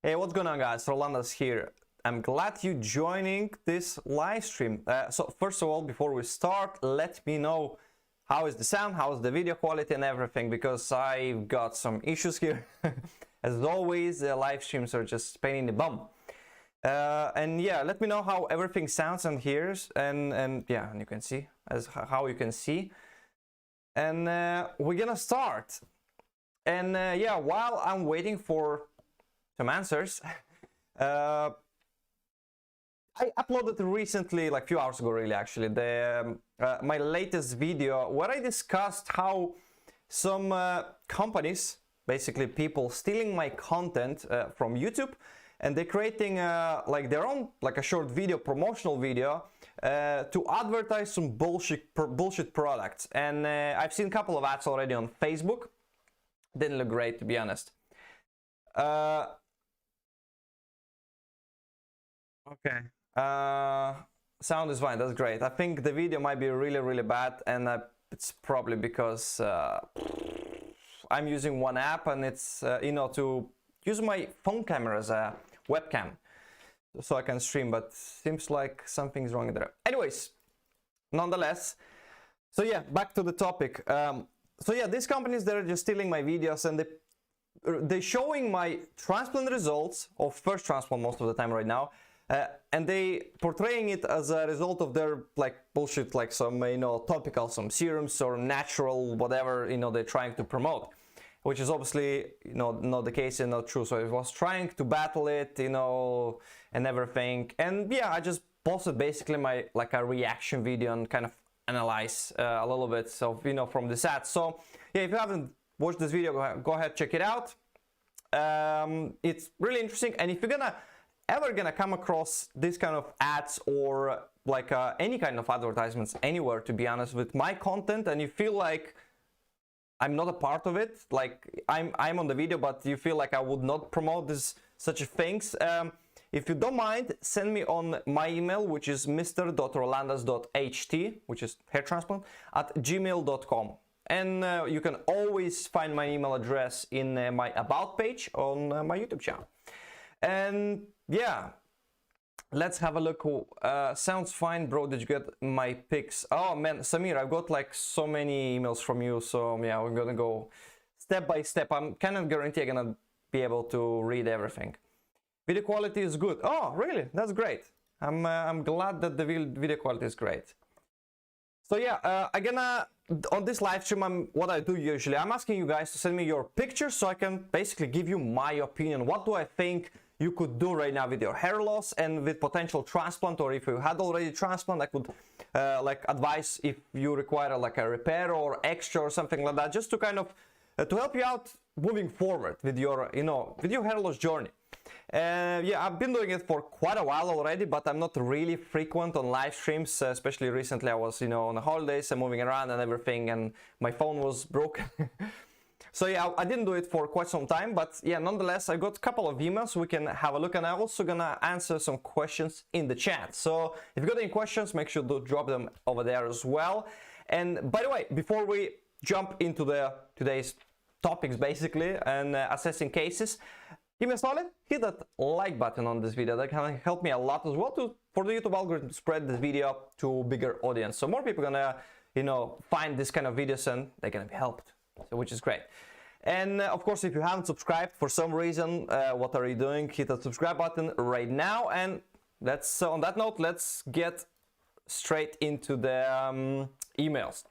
Hey, what's going on, guys? Rolandas here. I'm glad you joining this live stream. So first of all, before we start, let me know how is the sound, how is the video quality and everything, because I've got some issues here. As always, the live streams are just pain in the bum. And yeah, let me know how everything sounds and hears, and yeah, and you can see how you can see. And we're gonna start. And yeah, while I'm waiting for some answers, I uploaded recently, like a few hours ago, really, actually, my latest video where I discussed how some companies, basically people stealing my content from YouTube, and they're creating like their own, like a short video, promotional video, to advertise some bullshit products. And I've seen a couple of ads already on Facebook. Didn't look great, to be honest. Okay. Sound is fine. That's great. I think the video might be really bad, and it's probably because I'm using one app, and it's you know, to use my phone camera as a webcam so I can stream, but seems like something's wrong there. Anyways, nonetheless, so yeah, back to the topic. So yeah, these companies, they're just stealing my videos, and they're showing my transplant results, or first transplant most of the time right now, and they portraying it as a result of their like bullshit, like some, you know, topical, some serums or natural whatever, you know, they're trying to promote, which is obviously, you know, not the case and not true. So I was trying to battle it, you know, and everything. And yeah, I just posted basically my like a reaction video and kind of analyze a little bit of, you know, from the ads. So yeah, if you haven't watched this video, go ahead, check it out. It's really interesting. And if you're ever gonna come across this kind of ads or like any kind of advertisements anywhere, to be honest, with my content, and you feel like I'm not a part of it, like I'm on the video, but you feel like I would not promote such things, if you don't mind, send me on my email, which is mr.rolandas.ht, which is hair transplant, at gmail.com. And you can always find my email address in my about page on my YouTube channel. And yeah, let's have a look. Sounds fine, bro. Did you get my pics? Oh man, Samir, I've got like so many emails from you, so yeah, we're gonna go step by step. I'm kind of guarantee I'm gonna be able to read everything. Video quality is good. Oh really? That's great. I'm glad that the video quality is great. So yeah, on this live stream, what I do usually, I'm asking you guys to send me your pictures so I can basically give you my opinion. What do I think you could do right now with your hair loss and with potential transplant, or if you had already transplant, I could like advise if you require like a repair or extra or something like that, just to kind of to help you out moving forward with your, you know, with your hair loss journey. Yeah, I've been doing it for quite a while already, but I'm not really frequent on live streams, especially recently. I was, you know, on the holidays and moving around and everything, and my phone was broken. So yeah, I didn't do it for quite some time, but yeah, nonetheless, I got a couple of emails we can have a look, and I'm also gonna answer some questions in the chat. So if you got any questions, make sure to drop them over there as well. And by the way, before we jump into today's topics basically and assessing cases, give me a solid, hit that like button on this video. That can help me a lot as well for the YouTube algorithm to spread this video to a bigger audience. So more people are gonna, you know, find this kind of videos and they're gonna be helped, so, which is great. And of course, if you haven't subscribed for some reason, what are you doing? Hit that subscribe button right now. And let's, on that note, let's get straight into the emails.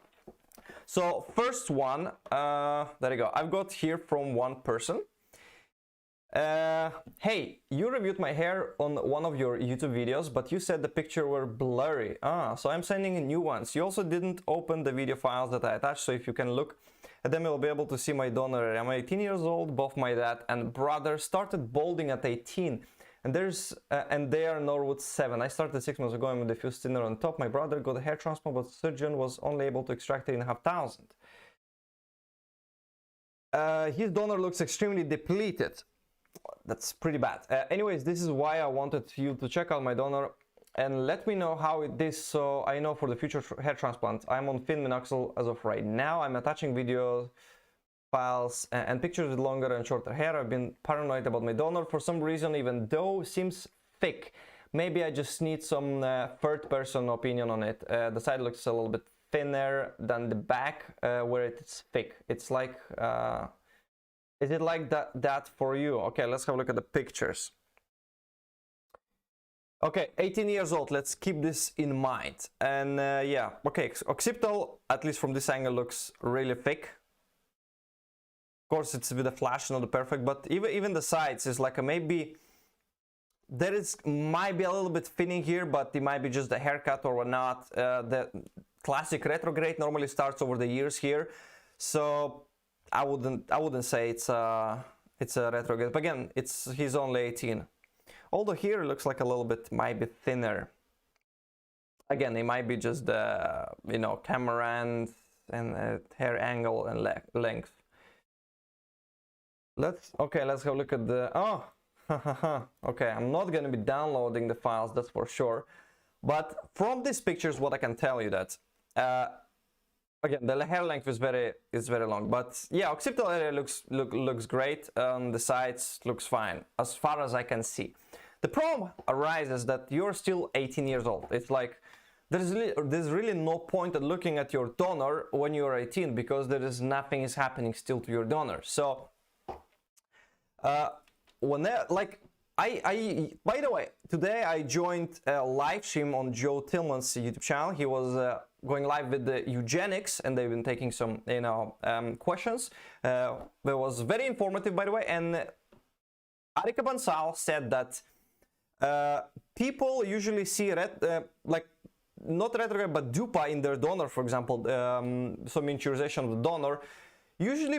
So first one, there you go. I've got here from one person. Hey, you reviewed my hair on one of your YouTube videos, but you said the picture were blurry. So I'm sending in new ones. You also didn't open the video files that I attached, so if you can look at them, you'll be able to see my donor area. I'm 18 years old. Both my dad and brother started balding at 18, and they are Norwood 7. I started 6 months ago, and with a few thinner on top. My brother got a hair transplant, but surgeon was only able to extract 8,500. His donor looks extremely depleted. That's pretty bad. Anyways, this is why I wanted you to check out my donor and let me know how it is, so I know for the future hair transplant. I'm on thin minoxidil as of right now. I'm attaching videos files and pictures with longer and shorter hair. I've been paranoid about my donor for some reason, even though it seems thick. Maybe I just need some third person opinion on it. The side looks a little bit thinner than the back where it's thick. It's like, is it like that for you? Okay, let's have a look at the pictures. Okay, 18 years old, let's keep this in mind. And yeah, okay, occipital, at least from this angle, looks really thick. Of course, it's with a flash, not perfect, but even the sides is like a maybe, there might be a little bit thinning here, but it might be just the haircut or whatnot. The classic retrograde normally starts over the years here, so I wouldn't say it's a retrograde. But again, he's only 18. Although here it looks like a little bit might be thinner. Again, it might be just the camera and hair angle and length. Let's have a look at the okay, I'm not gonna be downloading the files, that's for sure. But from these pictures, what I can tell you that again, the hair length is very long. But yeah, occipital area looks great. The sides looks fine as far as I can see. The problem arises that you're still 18 years old. It's like there's really no point at looking at your donor when you're 18 because nothing is happening still to your donor. So by the way, today I joined a live stream on Joe Tillman's YouTube channel. He was going live with the eugenics, and they've been taking some questions. That was very informative, by the way. And Arika Bansal said that people usually see not retrograde but dupa in their donor, for example, some miniaturization of the donor, usually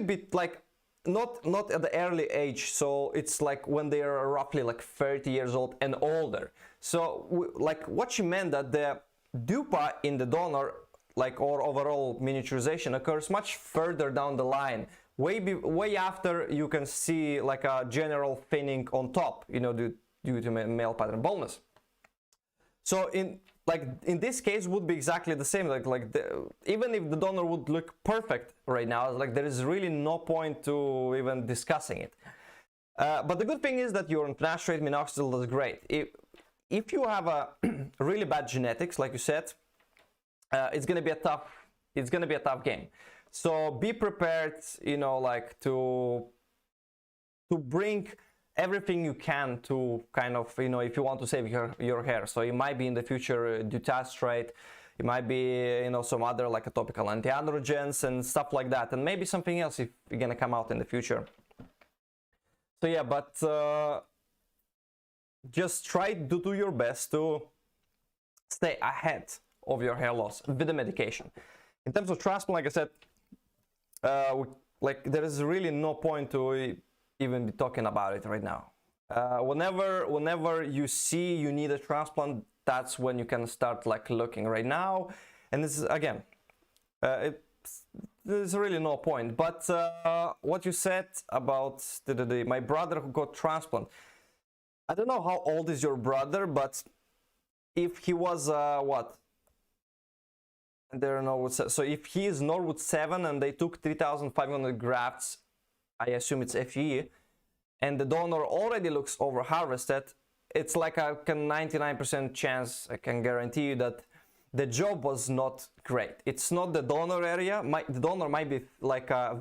not at the early age, so it's like when they are roughly like 30 years old and older. So like what she meant that the dupa in the donor, or overall miniaturization, occurs much further down the line, way after you can see like a general thinning on top, due to male pattern baldness. So in this case would be exactly the same, even if the donor would look perfect right now, there is really no point to even discussing it. But the good thing is that your finasteride minoxidil does great. If you have a really bad genetics, like you said, it's gonna be a tough game. So be prepared, to bring everything you can to kind of, if you want to save your hair. So it might be in the future dutasteride, it might be, some other like a topical anti-androgens and stuff like that, and maybe something else if you're gonna come out in the future. So yeah, but just try to do your best to stay ahead of your hair loss with the medication. In terms of transplant, like I said, there is really no point to even be talking about it right now. Whenever you see you need a transplant, that's when you can start looking right now. And this is again, there's really no point. But what you said about my brother who got transplant, I don't know how old is your brother, but if he was what? I don't know. So if he is Norwood 7 and they took 3,500 grafts, I assume it's FE, and the donor already looks over harvested, it's like a 99% chance, I can guarantee you, that the job was not great. It's not the donor area. The donor might be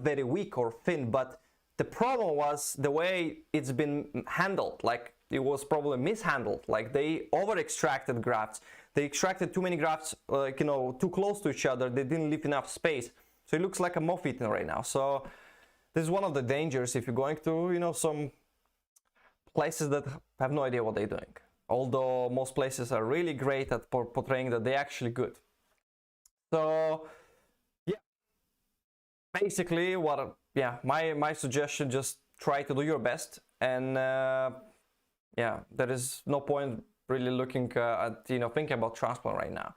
very weak or thin, but the problem was the way it's been handled. It was probably mishandled. They over extracted grafts. They extracted too many grafts, too close to each other. They didn't leave enough space. So it looks like a moth eaten right now. So this is one of the dangers if you're going to, some places that have no idea what they're doing. Although most places are really great at portraying that they're actually good. So, yeah. Basically, my suggestion, just try to do your best. And, yeah, there is no point really looking at, thinking about transplant right now.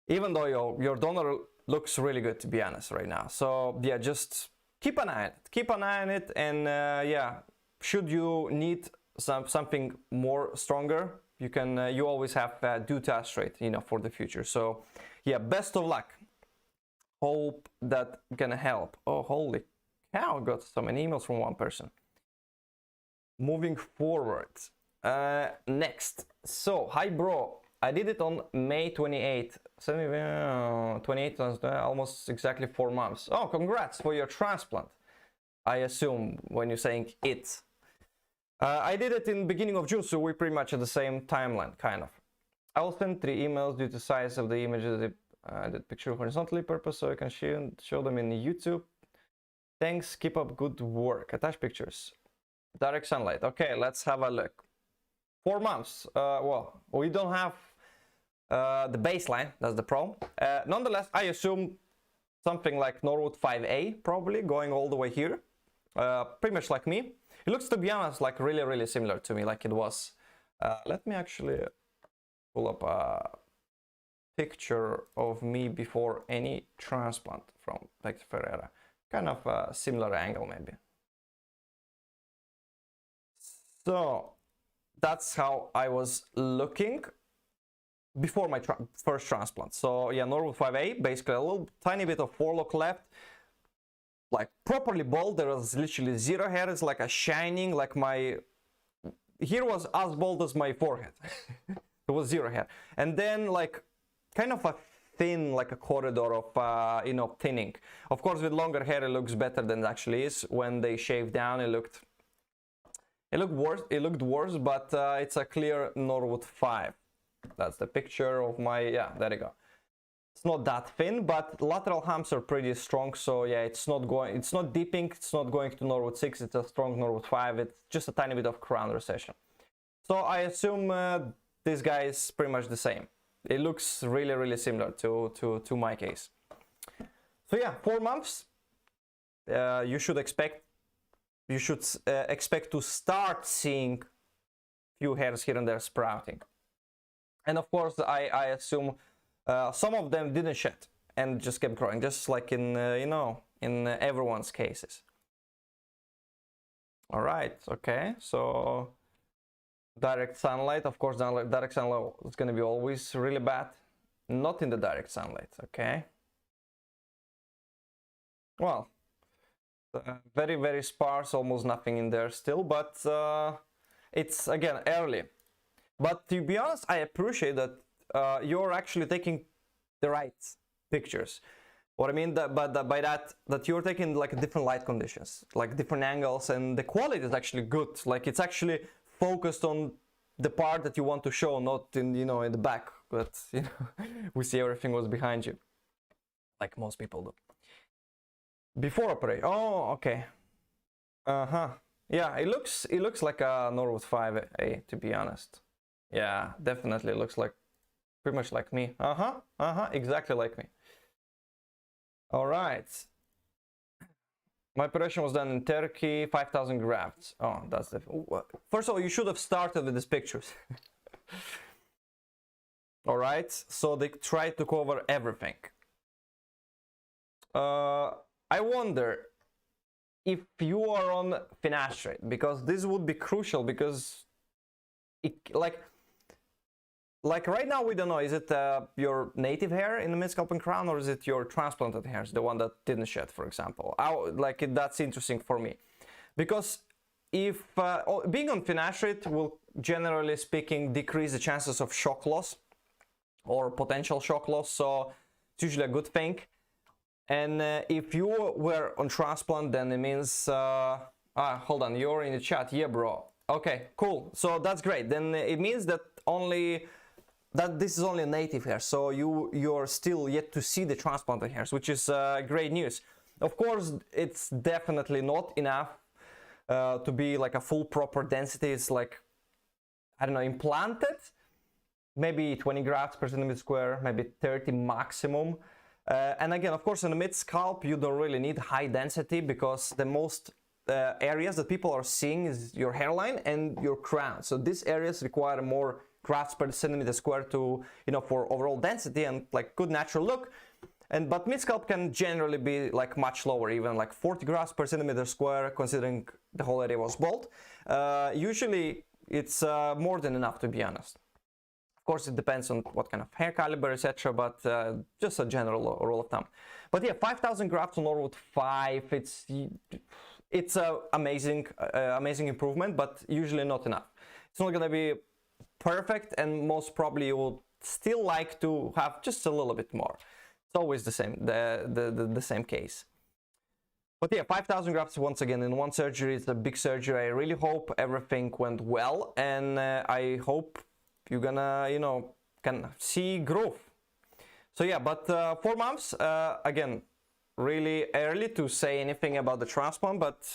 Even though your donor looks really good, to be honest, right now. So, yeah, just keep an eye on it, and yeah, should you need something more stronger, you always have dutasteride, for the future. So yeah, best of luck. Hope that gonna help. Oh, holy How I got so many emails from one person. Moving forward. Next. So, hi bro. I did it on May 28th. 28th, almost exactly 4 months. Oh, congrats for your transplant. I assume when you're saying it. I did it in the beginning of June, so we're pretty much at the same timeline, kind of. I will send 3 emails due to size of the images. That picture horizontally purpose, so I can show them in YouTube. Thanks, keep up good work. Attach pictures. Direct sunlight. Okay, let's have a look. 4 months. Well, we don't have the baseline, that's the problem. Nonetheless, I assume something like Norwood 5A, probably, going all the way here. Pretty much like me. It looks, to be honest, like really similar to me, like it was. Let me actually pull up a picture of me before any transplant from Victor Ferreira. Kind of a similar angle, maybe. So that's how I was looking before my first transplant. So yeah, Norwood 5A, basically a little tiny bit of forelock left, like properly bald. There was literally 0 hair. It's like a shining, like my here was as bald as my forehead. It was 0 hair, and then like kind of a thin, like a corridor of you know, thinning. Of course, with longer hair it looks better than it actually is. When they shaved down, it looked worse, but it's a clear Norwood 5. That's the picture of my, yeah, there you go. It's not that thin, but lateral humps are pretty strong, so yeah, it's not dipping, it's not going to Norwood 6, it's a strong Norwood 5, it's just a tiny bit of crown recession. So I assume this guy is pretty much the same. It looks really similar to my case. So yeah, 4 months. You should expect to start seeing few hairs here and there sprouting. And of course, I assume some of them didn't shed and just kept growing, just like in you know, in everyone's cases. All right, okay, so direct sunlight, of course, direct sunlight is going to be always really bad. Not in the direct sunlight, okay. Well, very sparse, almost nothing in there still, but it's again early. But to be honest, I appreciate that you're actually taking the right pictures. What I mean by that you're taking like different light conditions, like different angles, and the quality is actually good. Like it's actually focused on the part that you want to show, not in, you know, in the back. But you know, we see everything was behind you, like most people do. Before operation. Oh, okay. Yeah, it looks like a Norwood 5A, to be honest. Yeah, definitely looks like pretty much like me. Exactly like me. All right. My operation was done in Turkey, 5,000 grafts. Oh, that's the first of all, you should have started with these pictures. All right, so they tried to cover everything. I wonder if you are on finasteride, because this would be crucial, because it, like right now we don't know, is it your native hair in the mid-scalp and crown, or is it your transplanted hairs, the one that didn't shed, for example? That's interesting for me, because if being on finasteride will, generally speaking, decrease the chances of shock loss or potential shock loss, so it's usually a good thing. And if you were on transplant, then it means hold on, you're in the chat. Yeah, bro. Okay, cool, so that's great. Then it means that this is only a native hair, so you're still yet to see the transplanted hairs, which is great news. Of course, it's definitely not enough to be like a full proper density. It's like, I don't know, implanted, maybe 20 grafts per centimeter square, maybe 30 maximum. And again, of course, in the mid scalp, you don't really need high density, because the most areas that people are seeing is your hairline and your crown. So these areas require more grafts per centimeter square to, you know, for overall density and like good natural look. But mid scalp can generally be like much lower, even like 40 grafts per centimeter square, considering the whole area was bald. Usually it's more than enough, to be honest. Of course, it depends on what kind of hair caliber, etc., but just a general rule of thumb. But yeah, 5,000 grafts on Norwood 5, it's a amazing improvement, but usually not enough. It's not gonna be perfect, and most probably you will still like to have just a little bit more. It's always the same, the same case. But yeah, 5,000 grafts once again in one surgery. It's a big surgery. I really hope everything went well, and I hope you're gonna, you know, can see growth. So yeah, but 4 months, again, really early to say anything about the transplant, but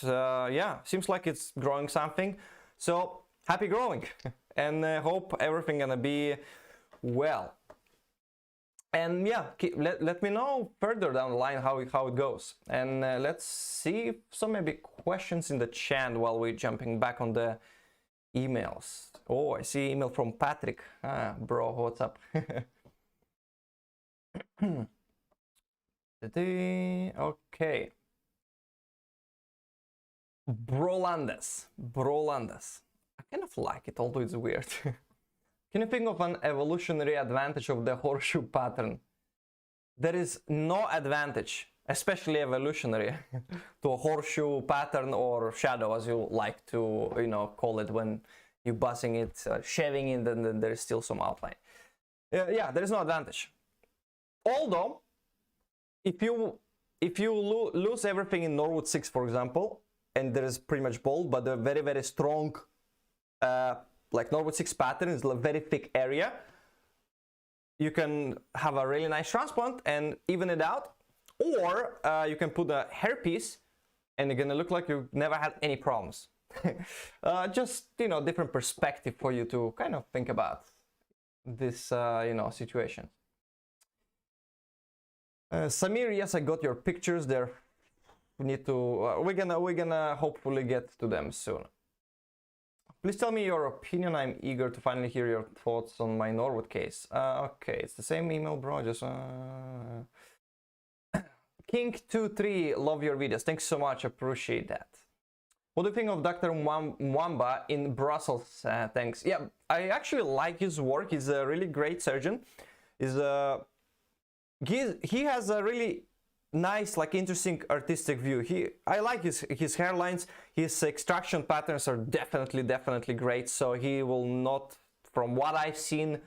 yeah, seems like it's growing something. So happy growing, and hope everything gonna be well. And yeah, let me know further down the line how it goes. And let's see some maybe questions in the chat while we're jumping back on the emails. Oh, I see email from Patrick. Ah, bro, what's up? Okay. Rolandas. I kind of like it, although it's weird. Can you think of an evolutionary advantage of the horseshoe pattern? There is no advantage, especially evolutionary, to a horseshoe pattern or shadow, as you like to, you know, call it when you're buzzing it, shaving it, and then there's still some outline. Yeah, there is no advantage. Although, if you lose everything in Norwood 6, for example, and there is pretty much bold, but a very, very strong like Norwood 6 pattern is a very thick area, you can have a really nice transplant and even it out, or you can put a hairpiece and you're gonna look like you never had any problems. Just, you know, different perspective for you to kind of think about this, you know, situation. Samir, yes, I got your pictures there. We need to, we're gonna hopefully get to them soon. Please tell me your opinion. I'm eager to finally hear your thoughts on my Norwood case. Okay, it's the same email, bro. Just King23, love your videos. Thanks so much. Appreciate that. What do you think of Dr. Mwamba in Brussels? Thanks. Yeah, I actually like his work. He's a really great surgeon. He has a really nice, like, interesting artistic view. I like his hairlines. His extraction patterns are definitely great. So he will not, from what I've seen,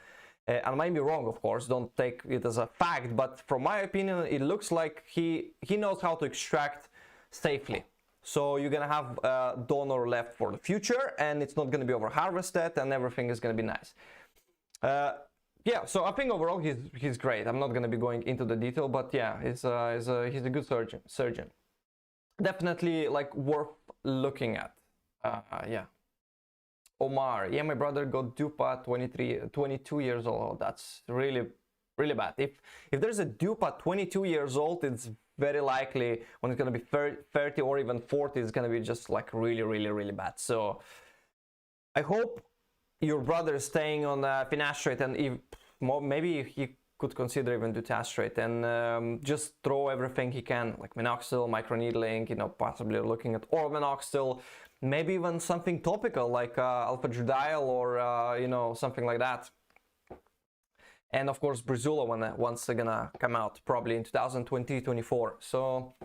and I might be wrong, of course, don't take it as a fact, but from my opinion, it looks like he knows how to extract safely. So you're gonna have a donor left for the future, and it's not gonna be over harvested, and everything is gonna be nice. Yeah, so I think overall he's great. I'm not gonna be going into the detail, but yeah, he's a good surgeon. Definitely, like, worth looking at. Yeah. Omar, yeah, my brother got DUPA 22 years old. Oh, that's really bad. If there's a DUPA 22 years old, it's very likely when it's gonna be 30 or even 40, it's gonna be just like really bad. So I hope your brother is staying on finasteride, and if maybe he could consider even dutasterate, and just throw everything he can, like minoxidil, microneedling, you know, possibly looking at oral minoxidil, maybe even something topical like alpha-judial or you know, something like that. And of course Brizulo once they're gonna come out, probably in 2020-24. So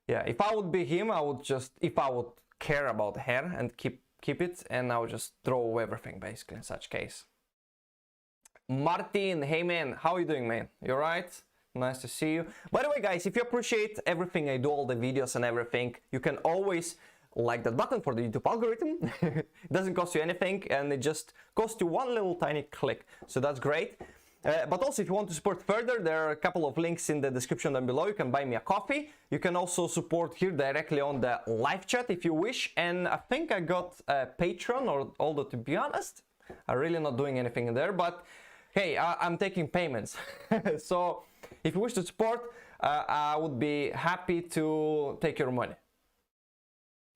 yeah, if I would be him, I would just, if I would care about hair and keep it, and I would just throw everything basically in such case. Martin, hey man, how are you doing, man? You alright? Nice to see you. By the way, guys, if you appreciate everything I do, all the videos and everything, you can always like that button for the YouTube algorithm. It doesn't cost you anything, and it just costs you one little tiny click, so that's great. But also, if you want to support further, there are a couple of links in the description down below. You can buy me a coffee. You can also support here directly on the live chat if you wish. And I think I got a Patreon, although to be honest, I'm really not doing anything in there. But hey, I'm taking payments. So if you wish to support, I would be happy to take your money.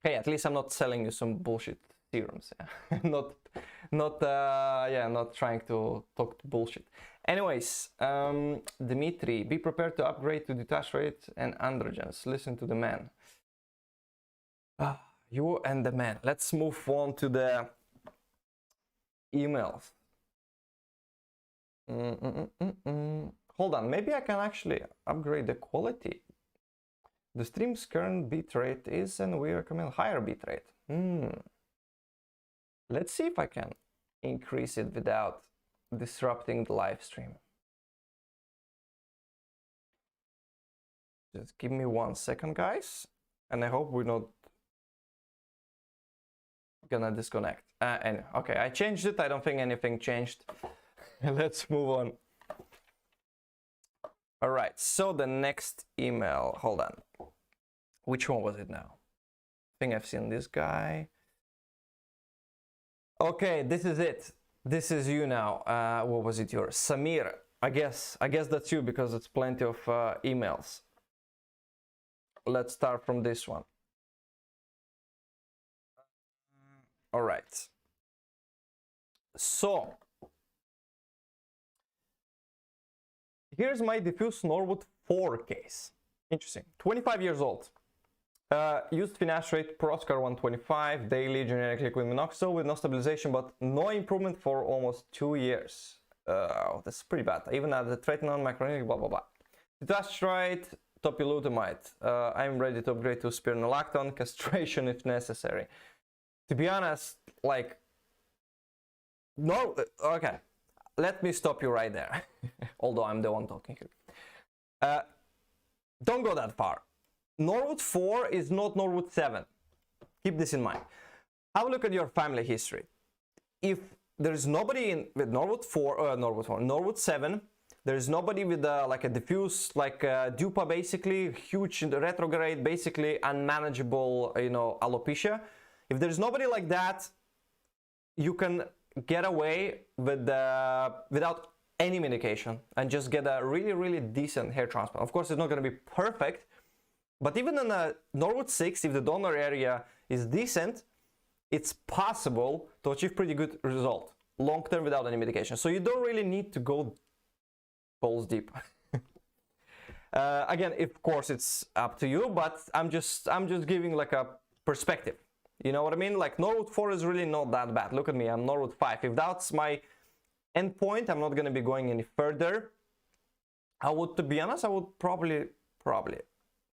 Hey, at least I'm not selling you some bullshit serums. Yeah. not trying to talk bullshit. Anyways, Dimitri, be prepared to upgrade to dutasterate and androgens. Listen to the man. You and the man. Let's move on to the emails. hold on, maybe I can actually upgrade the quality. The stream's current bitrate is, and we recommend higher bitrate. Let's see if I can increase it without disrupting the live stream. Just give me 1 second, guys, and I hope we're not gonna disconnect. And okay, I changed it. I don't think anything changed. Let's move on. All right, so the next email, hold on. Which one was it now? I think I've seen this guy. Okay, this is it. This is you now. What was it, yours? Samir. I guess that's you because it's plenty of emails. Let's start from this one. All right. So here's my diffuse Norwood 4 case. Interesting. 25 years old. Used finasterate rate Proscar 125 daily generic liquid minoxidil with no stabilization but no improvement for almost 2 years. That's pretty bad. Even at the tretinoin macronic blah blah blah. Finasterate, topilutamide. I'm ready to upgrade to spironolactone, castration if necessary. To be honest, like, no, okay. Let me stop you right there. Although I'm the one talking here. Don't go that far. Norwood 4 is not Norwood 7. Keep this in mind. Have a look at your family history. If there is nobody with Norwood 7, there is nobody with like a diffuse, like DUPA, basically huge retrograde, basically unmanageable, alopecia. If there's nobody like that, you can get away with without any medication and just get a really, really decent hair transplant. Of course, it's not going to be perfect, but even in a Norwood 6, if the donor area is decent, it's possible to achieve pretty good result long term without any medication. So you don't really need to go balls deep. Again, of course, it's up to you, but I'm just giving like a perspective. You know what I mean? Like Norwood 4 is really not that bad. Look at me, I'm Norwood 5. If that's my end point, I'm not going to be going any further. To be honest, I would probably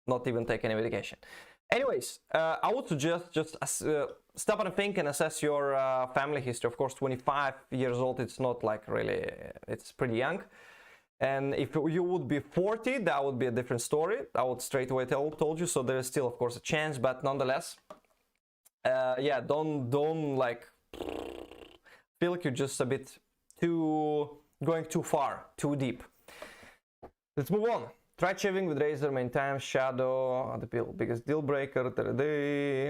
not even take any medication. Anyways, I would suggest just stop and think and assess your family history. Of course, 25 years old, it's not like really, it's pretty young. And if you would be 40, that would be a different story. I would straight away told you. So there is still, of course, a chance, but nonetheless, yeah, don't like feel like you're just a bit going too far, too deep. Let's move on. Try shaving with razor, maintain shadow, the biggest deal breaker.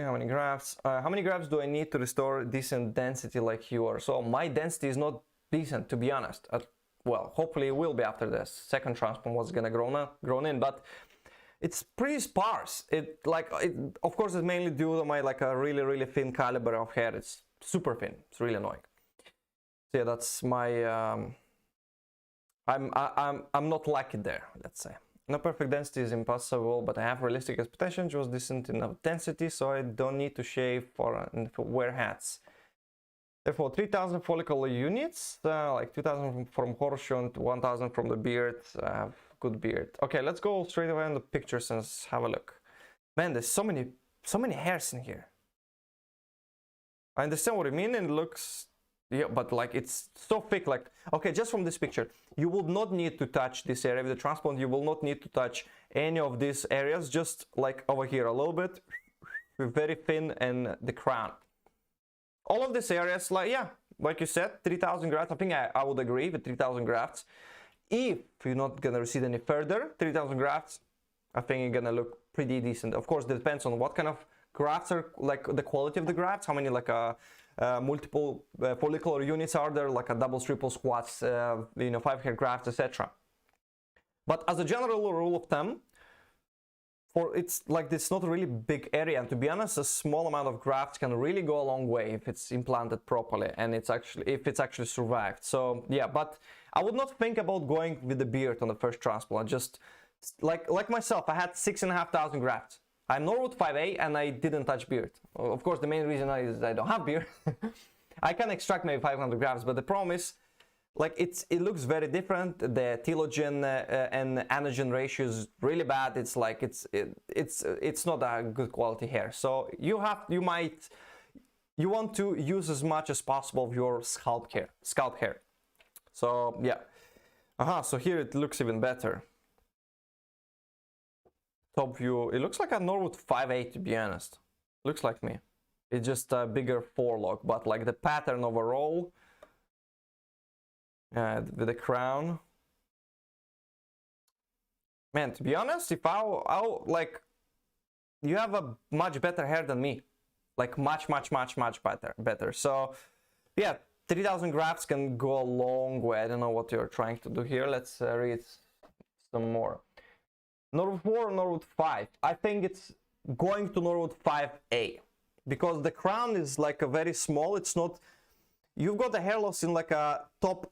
How many grafts? How many grafts do I need to restore decent density like you are? So my density is not decent, to be honest. Well, hopefully it will be after the second transplant was gonna grown in, but it's pretty sparse. Of course, it's mainly due to my like a really, really thin caliber of hair. It's super thin. It's really annoying. So yeah, that's my. I'm not lucky there. Let's say. No perfect density is impossible, but I have realistic expectations. It was decent enough density, so I don't need to shave for wear hats. Therefore, 3,000 follicle units, like 2,000 from horseshoe and 1,000 from the beard. I have good beard. Okay, let's go straight away on the pictures and have a look. Man, there's so many hairs in here. I understand what you mean, and it looks, yeah, but like it's so thick. Like, okay, just from this picture, you will not need to touch this area with the transplant. You will not need to touch any of these areas. Just like over here, a little bit, very thin, and the crown. All of these areas, like, yeah, like you said, 3,000 grafts. I think I would agree with 3,000 grafts. If you're not gonna recede any further, 3,000 grafts, I think you're gonna look pretty decent. Of course, it depends on what kind of grafts are, like the quality of the grafts, how many like multiple follicular units are there, like a double, triple squats, 5 hair grafts, etc. But as a general rule of thumb, it's like this not a really big area, and to be honest, a small amount of grafts can really go a long way if it's implanted properly and if it's actually survived. So yeah, but I would not think about going with the beard on the first transplant. Just like myself, I had 6,500 grafts. I'm Norwood 5A and I didn't touch beard. Of course, the main reason is I don't have beard. I can extract maybe 500 grafts, but the problem is like it looks very different. The telogen and anagen ratio is really bad. It's like it's not a good quality hair. So you want to use as much as possible of your scalp hair. So yeah, so here it looks even better. Top view, it looks like a Norwood 5.8 to be honest. Looks like me. It's just a bigger forelock, but like the pattern overall, with the crown. Man, to be honest, if I'll like, you have a much better hair than me, like much better. So yeah, 3000 grafts can go a long way. I don't know what you're trying to do here. Let's read some more. Norwood 4 or Norwood 5? I think it's going to Norwood 5A because the crown is like a very small. It's not. You've got the hair loss in like a top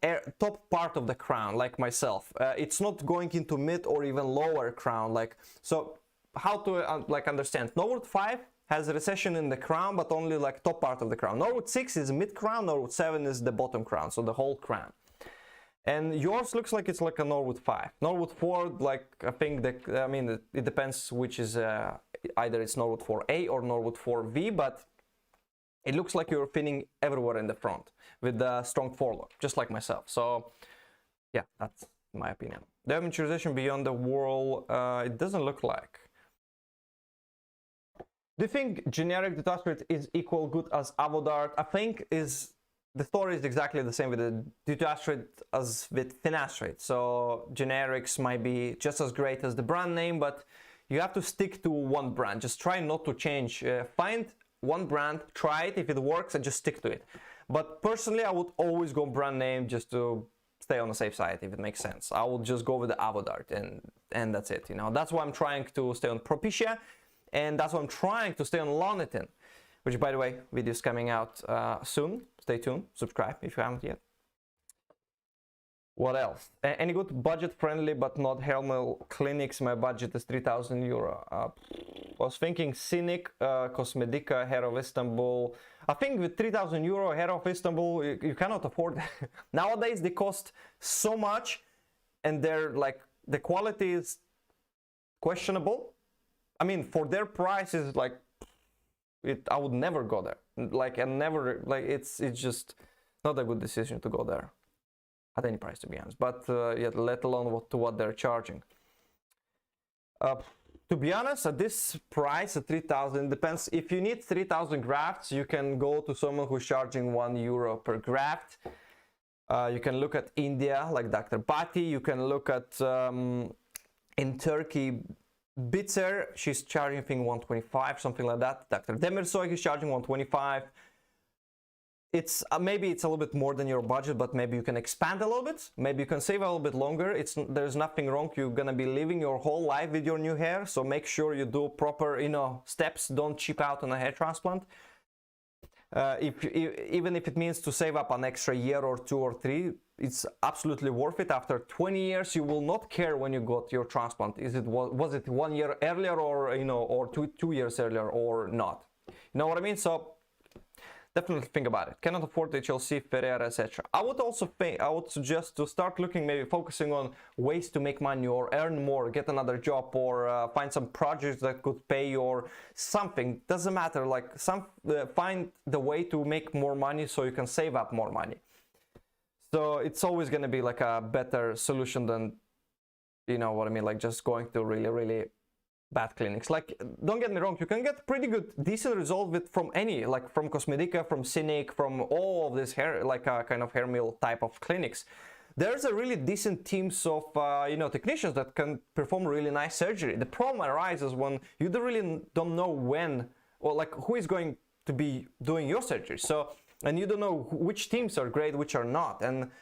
part of the crown, like myself. It's not going into mid or even lower crown. Like, so how to like understand? Norwood 5 has a recession in the crown, but only like top part of the crown. Norwood 6 is mid crown. Norwood 7 is the bottom crown, so the whole crown. And yours looks like it's like a Norwood 5. Norwood 4, like I think that, I mean, it depends which is either it's Norwood 4A or Norwood 4V, but it looks like you're thinning everywhere in the front with a strong forelock, just like myself. So yeah, that's my opinion. The miniaturization beyond the wall, it doesn't look like. Do you think generic detached rate is equal good as Avodart? I think the story is exactly the same with the detached rate as with finasteride rate. So generics might be just as great as the brand name, but you have to stick to one brand. Just try not to change. Find one brand, try it. If it works, and just stick to it. But personally, I would always go brand name just to stay on the safe side, if it makes sense. I would just go with the Avodart, and that's it. You know, that's why I'm trying to stay on Propecia, and that's why I'm trying to stay on Lonitin, which, by the way, video's coming out soon. Stay tuned. Subscribe if you haven't yet. What else? Any good budget-friendly but not Hermel clinics? My budget is 3,000 euro. I was thinking Cynic, Cosmedica, Hair of Istanbul. I think with 3,000 euro, Hair of Istanbul, you cannot afford it. Nowadays, they cost so much, and they're like, the quality is questionable. I mean, for their prices, like, I would never go there. Like, and never, like, it's just not a good decision to go there at any price, to be honest. But yet, let alone what they're charging. To be honest, at this price, at 3,000, depends. If you need 3,000 grafts, you can go to someone who's charging €1 per graft. You can look at India, like Dr. Bhatti. You can look at in Turkey, Bitzer. She's charging, I think, 125, something like that. Dr. Demirsoy is charging 125. It's maybe it's a little bit more than your budget, but maybe you can expand a little bit. Maybe you can save a little bit longer. There's nothing wrong. You're gonna be living your whole life with your new hair, so make sure you do proper, steps. Don't cheap out on a hair transplant. Even if it means to save up an extra year or 2 or 3, it's absolutely worth it. After 20 years, you will not care when you got your transplant. Was it 1 year earlier, or or 2 years earlier, or not? You know what I mean? So definitely think about it. Cannot afford HLC, Ferreira, etc. I would suggest to start looking, maybe focusing on ways to make money or earn more, get another job, or find some projects that could pay you or something. Doesn't matter. Like find the way to make more money so you can save up more money. So it's always going to be like a better solution than, you know what I mean, like just going to really, really bad clinics. Like, don't get me wrong, you can get pretty good, decent results from any, like from Cosmedica, from Cynic, from all of this hair, like a kind of hair mill type of clinics. There's a really decent teams of, technicians that can perform really nice surgery. The problem arises when you really don't know when, or like who is going to be doing your surgery. So, and you don't know which teams are great, which are not. And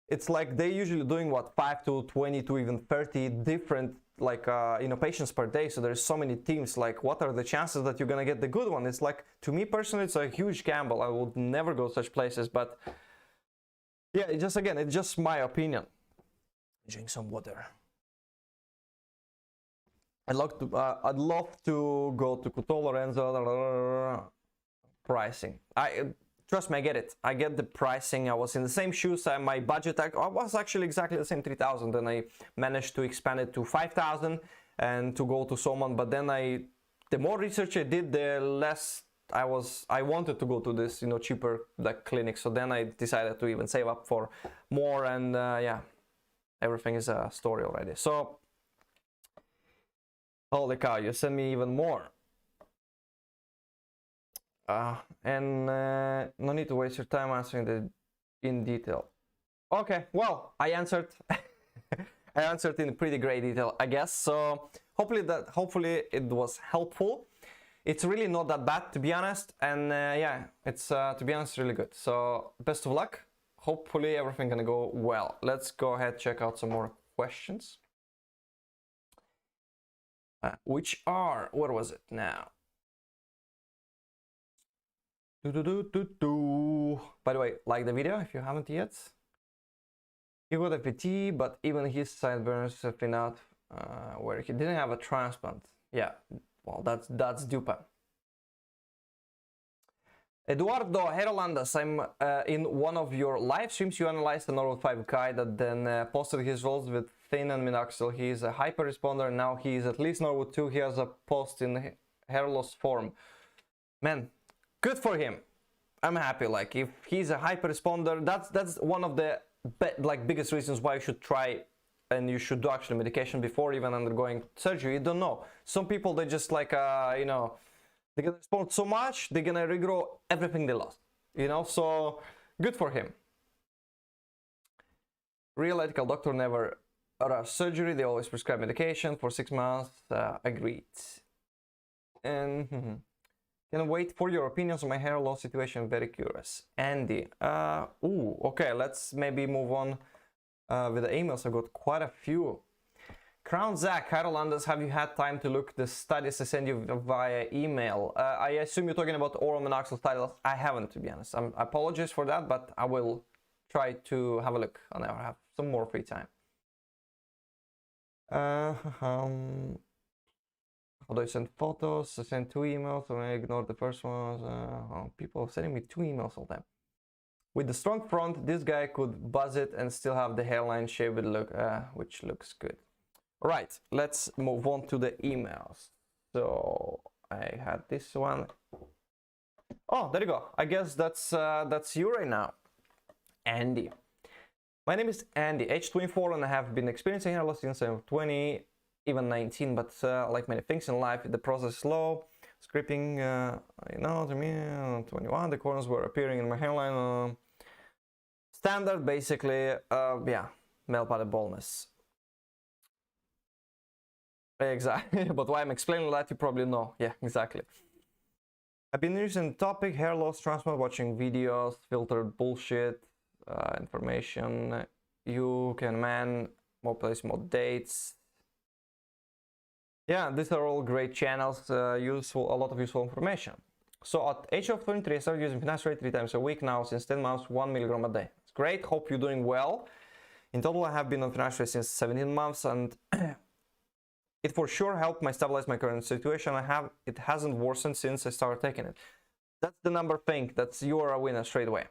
it's like they're usually doing what, 5 to 20 to even 30 different patients per day. So there's so many teams. Like, what are the chances that you're gonna get the good one? It's like, to me personally, it's a huge gamble. I would never go to such places. But yeah, it's just my opinion. Drink some water. I'd love to go to Couto, Lorenzo. Pricing. trust me, I get it. I get the pricing. I was in the same shoes. My budget I was actually exactly the same 3,000, and I managed to expand it to 5,000 and to go to someone. But then the more research I did, the less I wanted to go to this, cheaper like clinic. So then I decided to even save up for more, and yeah, everything is a story already. So holy cow, you send me even more. And no need to waste your time answering it in detail. Okay, well, I answered. I answered in pretty great detail, I guess. So hopefully it was helpful. It's really not that bad, to be honest, and yeah, it's to be honest really good. So best of luck. Hopefully everything gonna go well. Let's go ahead, check out some more questions. Which are, where was it now? By the way, like the video if you haven't yet. He got a PT, but even his sideburns have been out where he didn't have a transplant. Yeah, well, that's dupa. Eduardo Herolandas, I'm in one of your live streams. You analyzed the normal 5 guy that then posted his results with thin and minoxidil. He is a hyper responder, and now he is at least normal 2. He has a post in hair loss form. Man, good for him. I'm happy. Like, if he's a hyper responder, that's one of the biggest reasons why you should try and you should do actually medication before even undergoing surgery. You don't know. Some people, they just like they're gonna respond so much, they're gonna regrow everything they lost. So good for him. Real ethical doctor never rush surgery. They always prescribe medication for 6 months. Agreed. And can wait for your opinions on my hair loss situation. Very curious. Andy. Okay, let's maybe move on with the emails. I got quite a few. Crown Zach, hi Rolandas, have you had time to look the studies I sent you via email? I assume you're talking about oral minoxidil studies. I haven't, to be honest. I apologize for that, but I will try to have a look and I'll have some more free time. How do I send photos? I sent 2 emails, so I ignored the first ones. People are sending me 2 emails all the time. With the strong front, this guy could buzz it and still have the hairline shape with look, which looks good. All right, let's move on to the emails. So I had this one. Oh, there you go. I guess that's you right now, Andy. My name is Andy, age 24, and I have been experiencing hair loss since I'm 20. Even 19, but like many things in life, the process is slow. Scripting, to me, 21, the corners were appearing in my hairline. Standard, basically, yeah, male pattern baldness. Exactly, but why I'm explaining that, you probably know. Yeah, exactly. I've been using the topic, hair loss, transplant, watching videos, filtered bullshit, information. You can man, more place, more dates. Yeah, these are all great channels, a lot of useful information. So at age of 23, I started using finasteride 3 times a week now, since 10 months, 1 milligram a day. It's great, hope you're doing well. In total, I have been on finasteride since 17 months, and it for sure helped me stabilize my current situation. It hasn't worsened since I started taking it. That's the number thing, that's you are a winner straight away.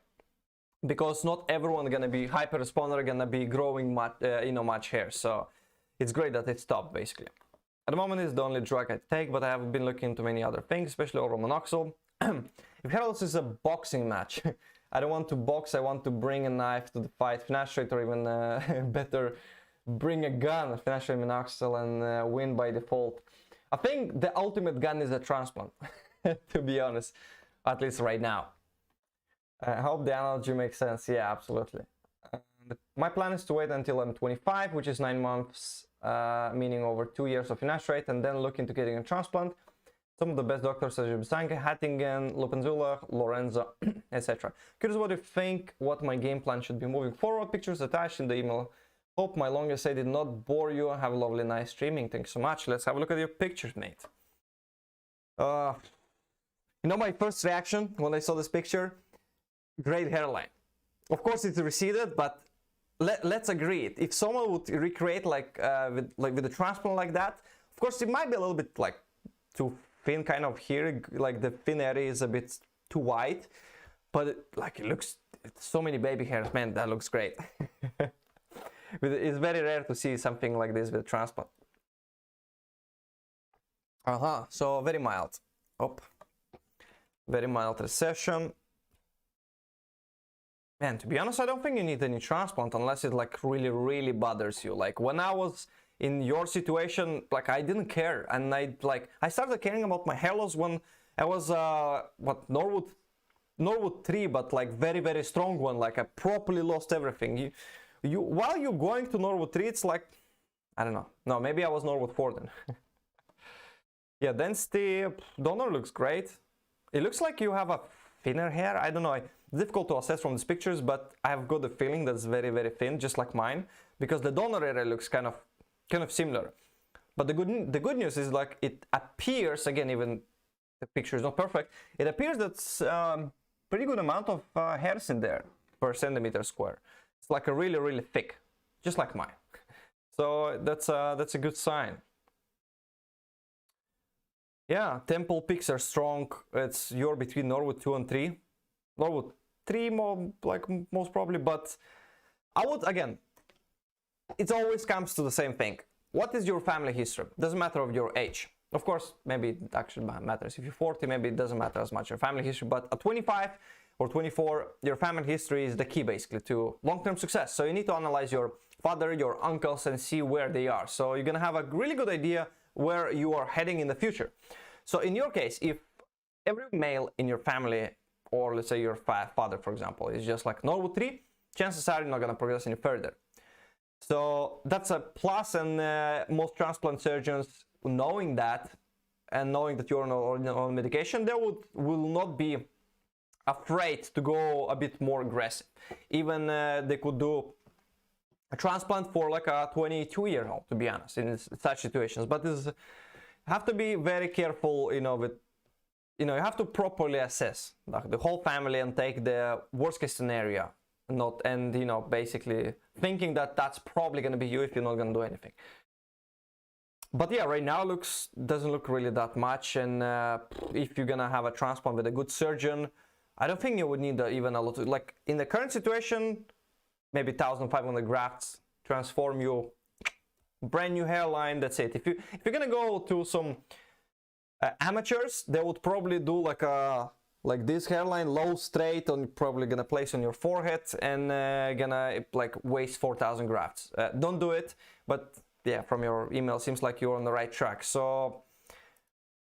Because not everyone gonna be hyper responder, gonna be growing much hair. So it's great that it stopped, basically. At the moment, it's the only drug I take, but I have been looking into many other things, especially oral minoxidil. If hair loss is a boxing match, I don't want to box, I want to bring a knife to the fight, finasteride, or even better, bring a gun, finasteride, minoxidil, and win by default. I think the ultimate gun is a transplant, to be honest, at least right now. I hope the analogy makes sense. Yeah, absolutely. My plan is to wait until I'm 25, which is 9 months, meaning over 2 years of finasteride, and then look into getting a transplant. Some of the best doctors such as Bisanke, Hattingen, Lopenzula, Lorenzo, etc. Curious what you think, what my game plan should be moving forward. Pictures attached in the email. Hope my long essay did not bore you. Have a lovely night streaming. Thanks so much. Let's have a look at your pictures, mate. My first reaction when I saw this picture, great hairline. Of course it's receded, but let's agree, if someone would recreate with a transplant like that, of course it might be a little bit like too thin kind of here, like the thin area is a bit too wide, but it looks, so many baby hairs, man, that looks great. It's very rare to see something like this with transplant. So very mild. Very mild recession. Man, to be honest, I don't think you need any transplant unless it like really bothers you. Like when I was in your situation, like I didn't care, and I started caring about my hair loss when I was Norwood 3, but like very strong one. Like I properly lost everything. You while you're going to Norwood 3, it's like, I don't know. No, maybe I was Norwood 4 then. Yeah, density, donor looks great. It looks like you have a thinner hair. I don't know. It's difficult to assess from these pictures, but I have got the feeling that's very thin, just like mine, because the donor area looks kind of similar. But the good news is, like, it appears, again, even the picture is not perfect, it appears that's pretty good amount of hairs in there per centimeter square. It's like a really thick, just like mine. So that's a good sign. Yeah, temple peaks are strong. You're between Norwood 2 and 3. Norwood 3 more, like, most probably, but I would, again, it always comes to the same thing. What is your family history? Doesn't matter of your age. Of course, maybe it actually matters. If you're 40, maybe it doesn't matter as much your family history, but at 25 or 24, your family history is the key basically to long-term success. So you need to analyze your father, your uncles, and see where they are. So you're gonna have a really good idea where you are heading in the future. So in your case, if every male in your family, or let's say your father, for example, is just like Norwood 3, chances are you're not gonna progress any further. So that's a plus, and most transplant surgeons, knowing that and knowing that you're on medication, they will not be afraid to go a bit more aggressive. Even they could do a transplant for like a 22-year-old, to be honest, in such situations. But you have to be very careful, you have to properly assess the whole family and take the worst case scenario, basically thinking that that's probably going to be you if you're not going to do anything. But yeah, right now doesn't look really that much, and if you're gonna have a transplant with a good surgeon, I don't think you would need even a lot of, like, in the current situation, maybe 1,500 grafts transform you, brand new hairline, that's it. If you're gonna go to some amateurs, they would probably do like this hairline, low, straight, and probably gonna place on your forehead, and gonna like waste 4,000 grafts. Don't do it, but yeah, from your email seems like you're on the right track. So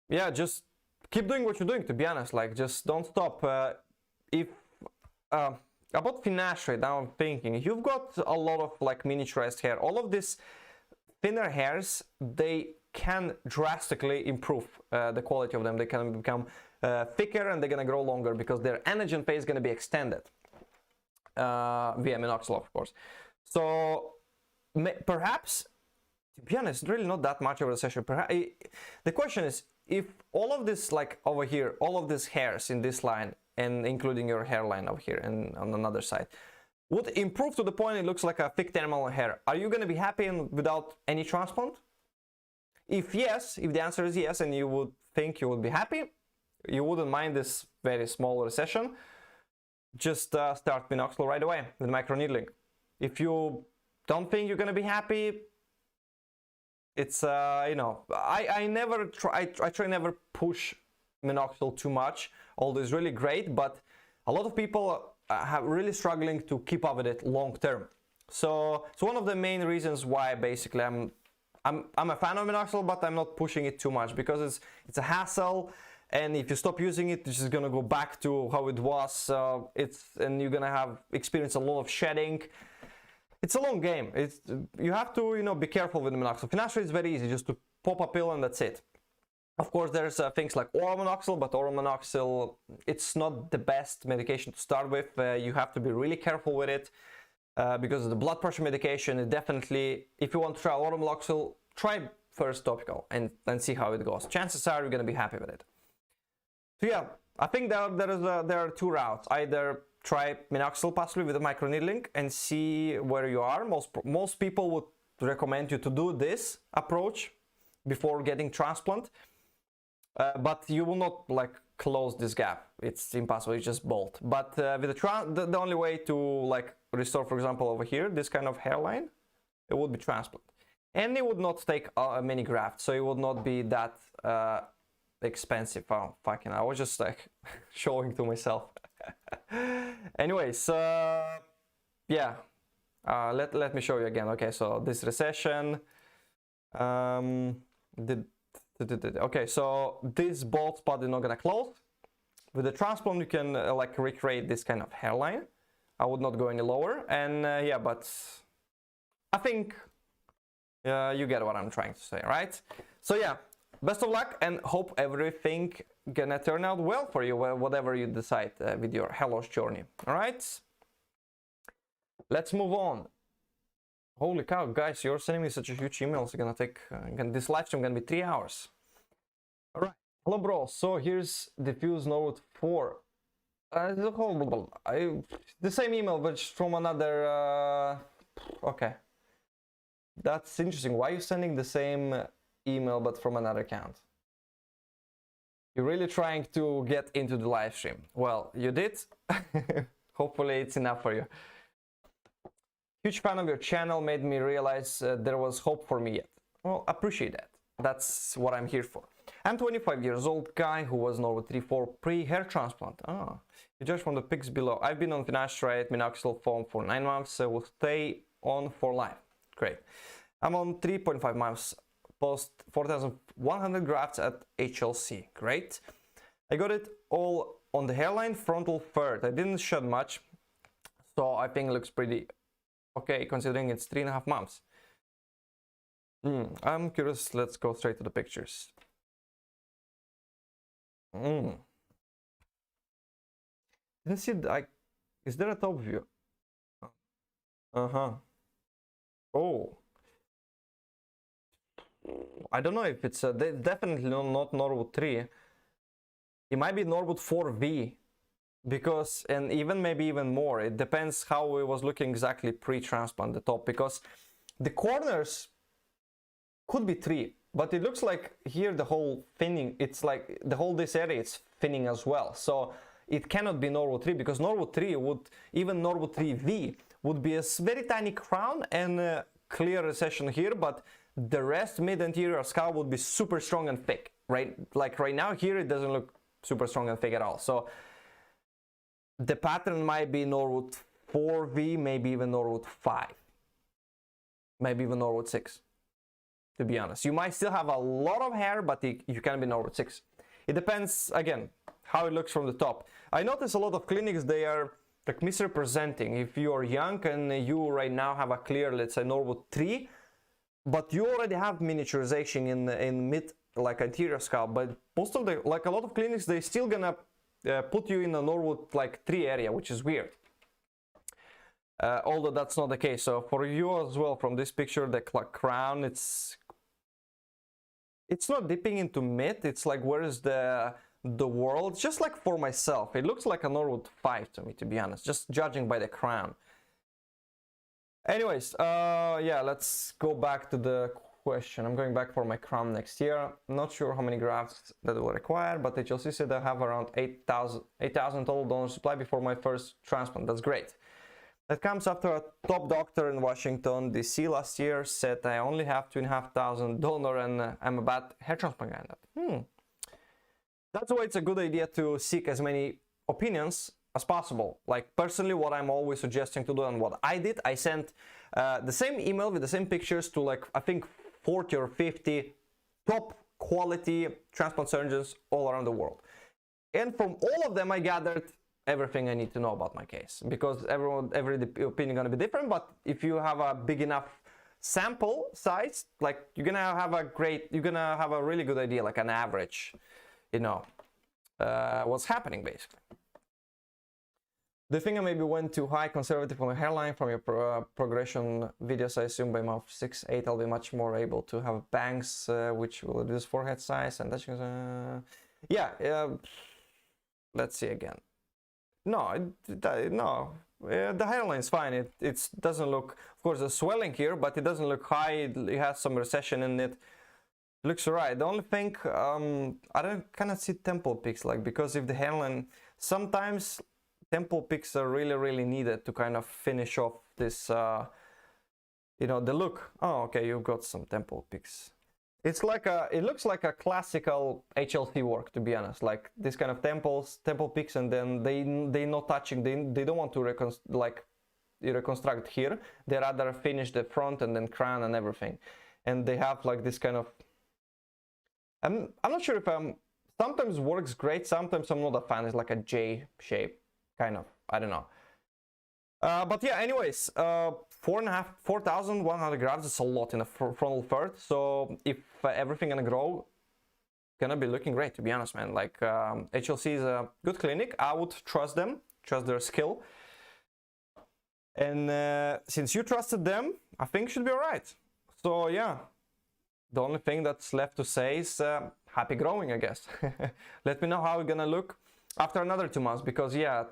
yeah, just keep doing what you're doing, to be honest. Like, just don't stop. About finasteride, now I'm thinking, you've got a lot of like miniaturized hair. All of these thinner hairs, they can drastically improve the quality of them. They can become thicker, and they're gonna grow longer because their anagen phase is gonna be extended via minoxidil, of course. So perhaps, to be honest, really not that much of a recession. The question is, if all of this, like over here, all of these hairs in this line, and including your hairline over here and on another side, would improve to the point it looks like a thick terminal hair, are you going to be happy without any transplant? If yes, if the answer is yes, and you would think you would be happy, you wouldn't mind this very small recession, just start minoxidil right away with microneedling. If you don't think you're going to be happy, it's I try never push minoxidil too much, although it's really great, but a lot of people have really struggling to keep up with it long term. So it's one of the main reasons why basically I'm a fan of minoxidil, but I'm not pushing it too much, because it's a hassle, and if you stop using it, it's just gonna go back to how it was. And you're gonna experience a lot of shedding. It's a long game. You have to be careful with the minoxidil. Finasteride is very easy, just to pop a pill and that's it. Of course, there's things like oral minoxidil, but oral minoxidil, it's not the best medication to start with. You have to be really careful with it because the blood pressure medication is definitely, if you want to try oral minoxidil, try first topical and see how it goes. Chances are you're going to be happy with it. So yeah, I think there are two routes. Either try minoxidil possibly with a microneedling and see where you are. Most people would recommend you to do this approach before getting transplant. but you will not like close this gap. It's impossible. You just bolt. But with the only way to like restore, for example, over here, this kind of hairline, it would be transplant, and it would not take many grafts, so it would not be that expensive. Oh, fucking! I was just like showing to myself. Anyways, yeah. Let me show you again. Okay, so this recession. Okay, so this bald spot is not gonna close. With the transplant, you can like recreate this kind of hairline. I would not go any lower, and yeah, but I think you get what I'm trying to say, right? So yeah, best of luck, and hope everything gonna turn out well for you, whatever you decide with your hair loss journey. All right, let's move on. Holy cow, guys, you're sending me such a huge email. It's gonna take this live stream gonna be 3 hours. All right, hello, bro. So here's diffuse Norwood 4. The same email, but from another. Okay, that's interesting. Why are you sending the same email but from another account? You're really trying to get into the live stream. Well, you did. Hopefully, it's enough for you. Huge fan of your channel, made me realize there was hope for me yet. Well, appreciate that. That's what I'm here for. I'm 25 years old guy who was Norwood 3-4 pre-hair transplant. You judge from the pics below. I've been on finasteride, minoxidil foam for 9 months, so will stay on for life. Great. I'm on 3.5 months post 4,100 grafts at HLC. Great. I got it all on the hairline, frontal third. I didn't shed much, so I think it looks pretty okay, considering it's 3.5 months. I'm curious. Let's go straight to the pictures. Let's see. Is there a top view? Oh, I don't know if it's definitely not Norwood 3. It might be Norwood 4V. Because, and even maybe even more, it depends how it was looking exactly pre-transplant, the top, because the corners could be 3, but it looks like here the whole thinning, it's like the whole this area is thinning as well, so it cannot be Norwood 3, because Norwood 3 would, even Norwood 3V would be a very tiny crown and a clear recession here, but the rest mid-anterior scalp would be super strong and thick, right? Like right now here it doesn't look super strong and thick at all, so the pattern might be Norwood 4V, maybe even Norwood 5, maybe even Norwood 6, to be honest. You might still have a lot of hair, but you can be Norwood 6. It depends, again, how it looks from the top. I notice a lot of clinics, they are like misrepresenting. If you are young and you right now have a clear, let's say Norwood 3, but you already have miniaturization in mid, like anterior scalp, but most of the, like a lot of clinics, they still gonna put you in a Norwood like 3 area, which is weird. Although that's not the case. So for you as well, from this picture, the crown, it's not dipping into mid. It's like, where is the world? Just like for myself, it looks like a Norwood 5 to me, to be honest, just judging by the crown. Anyways, yeah, let's go back to the question. I'm going back for my crown next year. Not sure how many grafts that will require, but HLC said I have around 8,000 total donor supply before my first transplant. That's great. That comes after a top doctor in Washington DC last year said I only have 2,500 donor and I'm a bad hair transplant candidate. That's why it's a good idea to seek as many opinions as possible. Like personally, what I'm always suggesting to do and what I did, I sent the same email with the same pictures to like, I think 40 or 50 top quality transplant surgeons all around the world. And from all of them, I gathered everything I need to know about my case, because every opinion gonna be different. But if you have a big enough sample size, like you're gonna have a really good idea, like an average, you know, what's happening basically. The finger maybe went too high, conservative on the hairline from your progression videos. I assume by month 6-8 I'll be much more able to have bangs, which will reduce forehead size and that's yeah. Let's see again. No, no, the hairline is fine. It doesn't look, of course, the swelling here, but it doesn't look high. It has some recession in it. Looks alright. The only thing, I cannot see temple picks, like, because if the hairline, sometimes temple picks are really needed to kind of finish off this, you know, the look. Oh, okay, you've got some temple picks. It's like it looks like a classical HLC work, to be honest. Like this kind of temple picks, and then they not touching. They don't want to reconstruct here. They rather finish the front and then crown and everything. And they have like this kind of. I'm not sure if sometimes works great. Sometimes I'm not a fan. It's like a J shape, kind of. I don't know. But yeah, anyways, 4,100 grafts is a lot in a frontal third. So if everything gonna grow, gonna be looking great, to be honest, man. Like HLC is a good clinic. I would trust them, trust their skill. And since you trusted them, I think it should be all right. So yeah, the only thing that's left to say is happy growing, I guess. Let me know how it's gonna look after another 2 months, because yeah,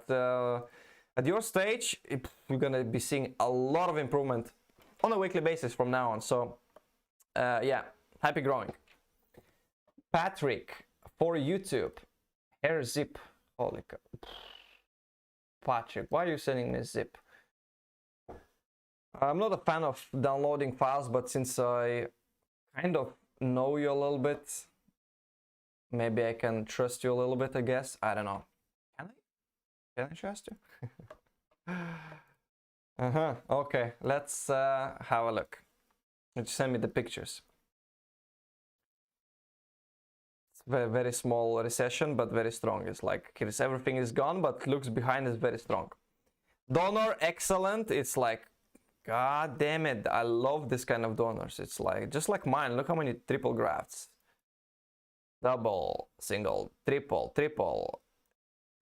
at your stage, you're gonna be seeing a lot of improvement on a weekly basis from now on. So yeah, happy growing. Patrick for YouTube, hair zip. Holy cow. Patrick, why are you sending me zip? I'm not a fan of downloading files, but since I kind of know you a little bit, maybe I can trust you a little bit, I guess. I don't know. Can I trust you? Okay, let's have a look. Just send me the pictures. It's very small recession, but very strong. It's like here's everything is gone, but looks behind is very strong. Donor, excellent. It's like, god damn it, I love this kind of donors. It's like just like mine. Look how many triple grafts. Double, single, triple.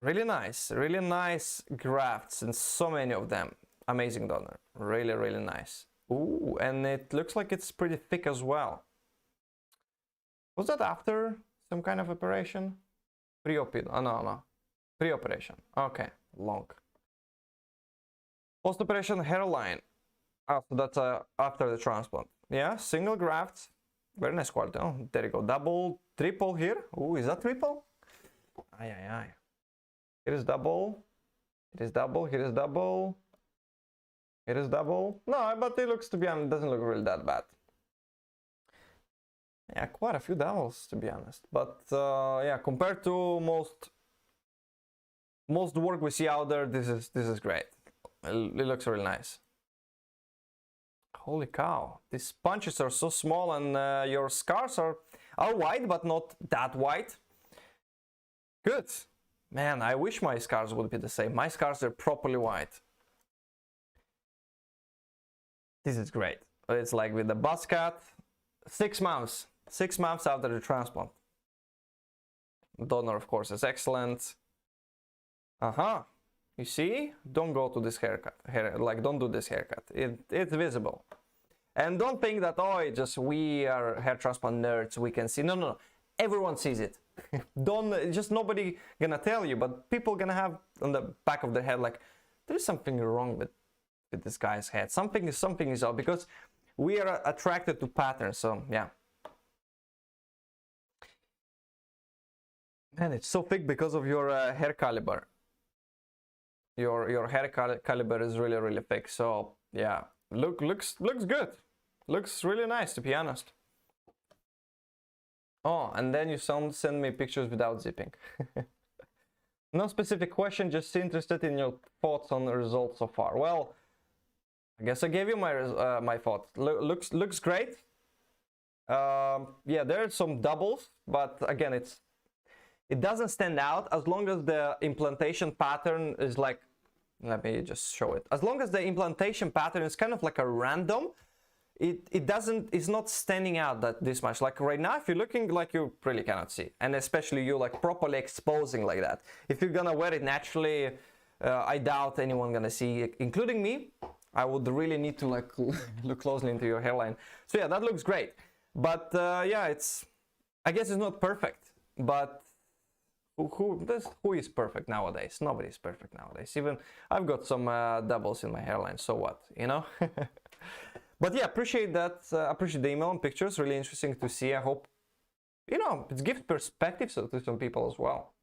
Really nice grafts, and so many of them. Amazing donor, really nice. Ooh, and it looks like it's pretty thick as well. Was that after some kind of operation? Pre-op? Oh no, pre-operation. Okay, long. Post-operation hairline. Oh, so that's after the transplant. Yeah, single grafts, very nice quality. Oh, there you go. Double, triple here. Ooh, is that triple? Aye. Here is double. It is double. Here is double. It is double. No, but it looks, to be honest, doesn't look really that bad. Yeah, quite a few doubles, to be honest. But yeah, compared to most work we see out there, this is great. It looks really nice. Holy cow! These punches are so small, and your scars are wide, but not that wide. Good. Man, I wish my scars would be the same. My scars are properly white. This is great. It's like with the buzz cut, 6 months. 6 months after the transplant. Donor, of course, is excellent. You see? Don't go to this haircut. Don't do this haircut. It's visible. And don't think that, oh, it's just we are hair transplant nerds, we can see. No. Everyone sees it. Just nobody gonna tell you, but people gonna have on the back of their head like, there's something wrong with this guy's head. Something is off, because we are attracted to patterns. So yeah. Man, it's so thick because of your hair caliber. Your hair caliber is really thick. So yeah, looks good. Looks really nice, to be honest. Oh, and then you send me pictures without zipping. No specific question, just interested in your thoughts on the results so far. Well, I guess I gave you my thoughts. Looks great. Yeah, there are some doubles, but again, it doesn't stand out as long as the implantation pattern is like, let me just show it. As long as the implantation pattern is kind of like a random, it's not standing out this much. Like right now, if you're looking, like, you really cannot see, and especially you like properly exposing like that. If you're gonna wear it naturally, I doubt anyone gonna see it, including me. I would really need to like look closely into your hairline. So yeah, that looks great. But yeah, I guess it's not perfect, but who is perfect nowadays? Nobody's perfect nowadays. Even I've got some doubles in my hairline, so what, you know? But yeah, appreciate that. Appreciate the email and pictures. Really interesting to see. I hope you know, it gives perspective to some people as well.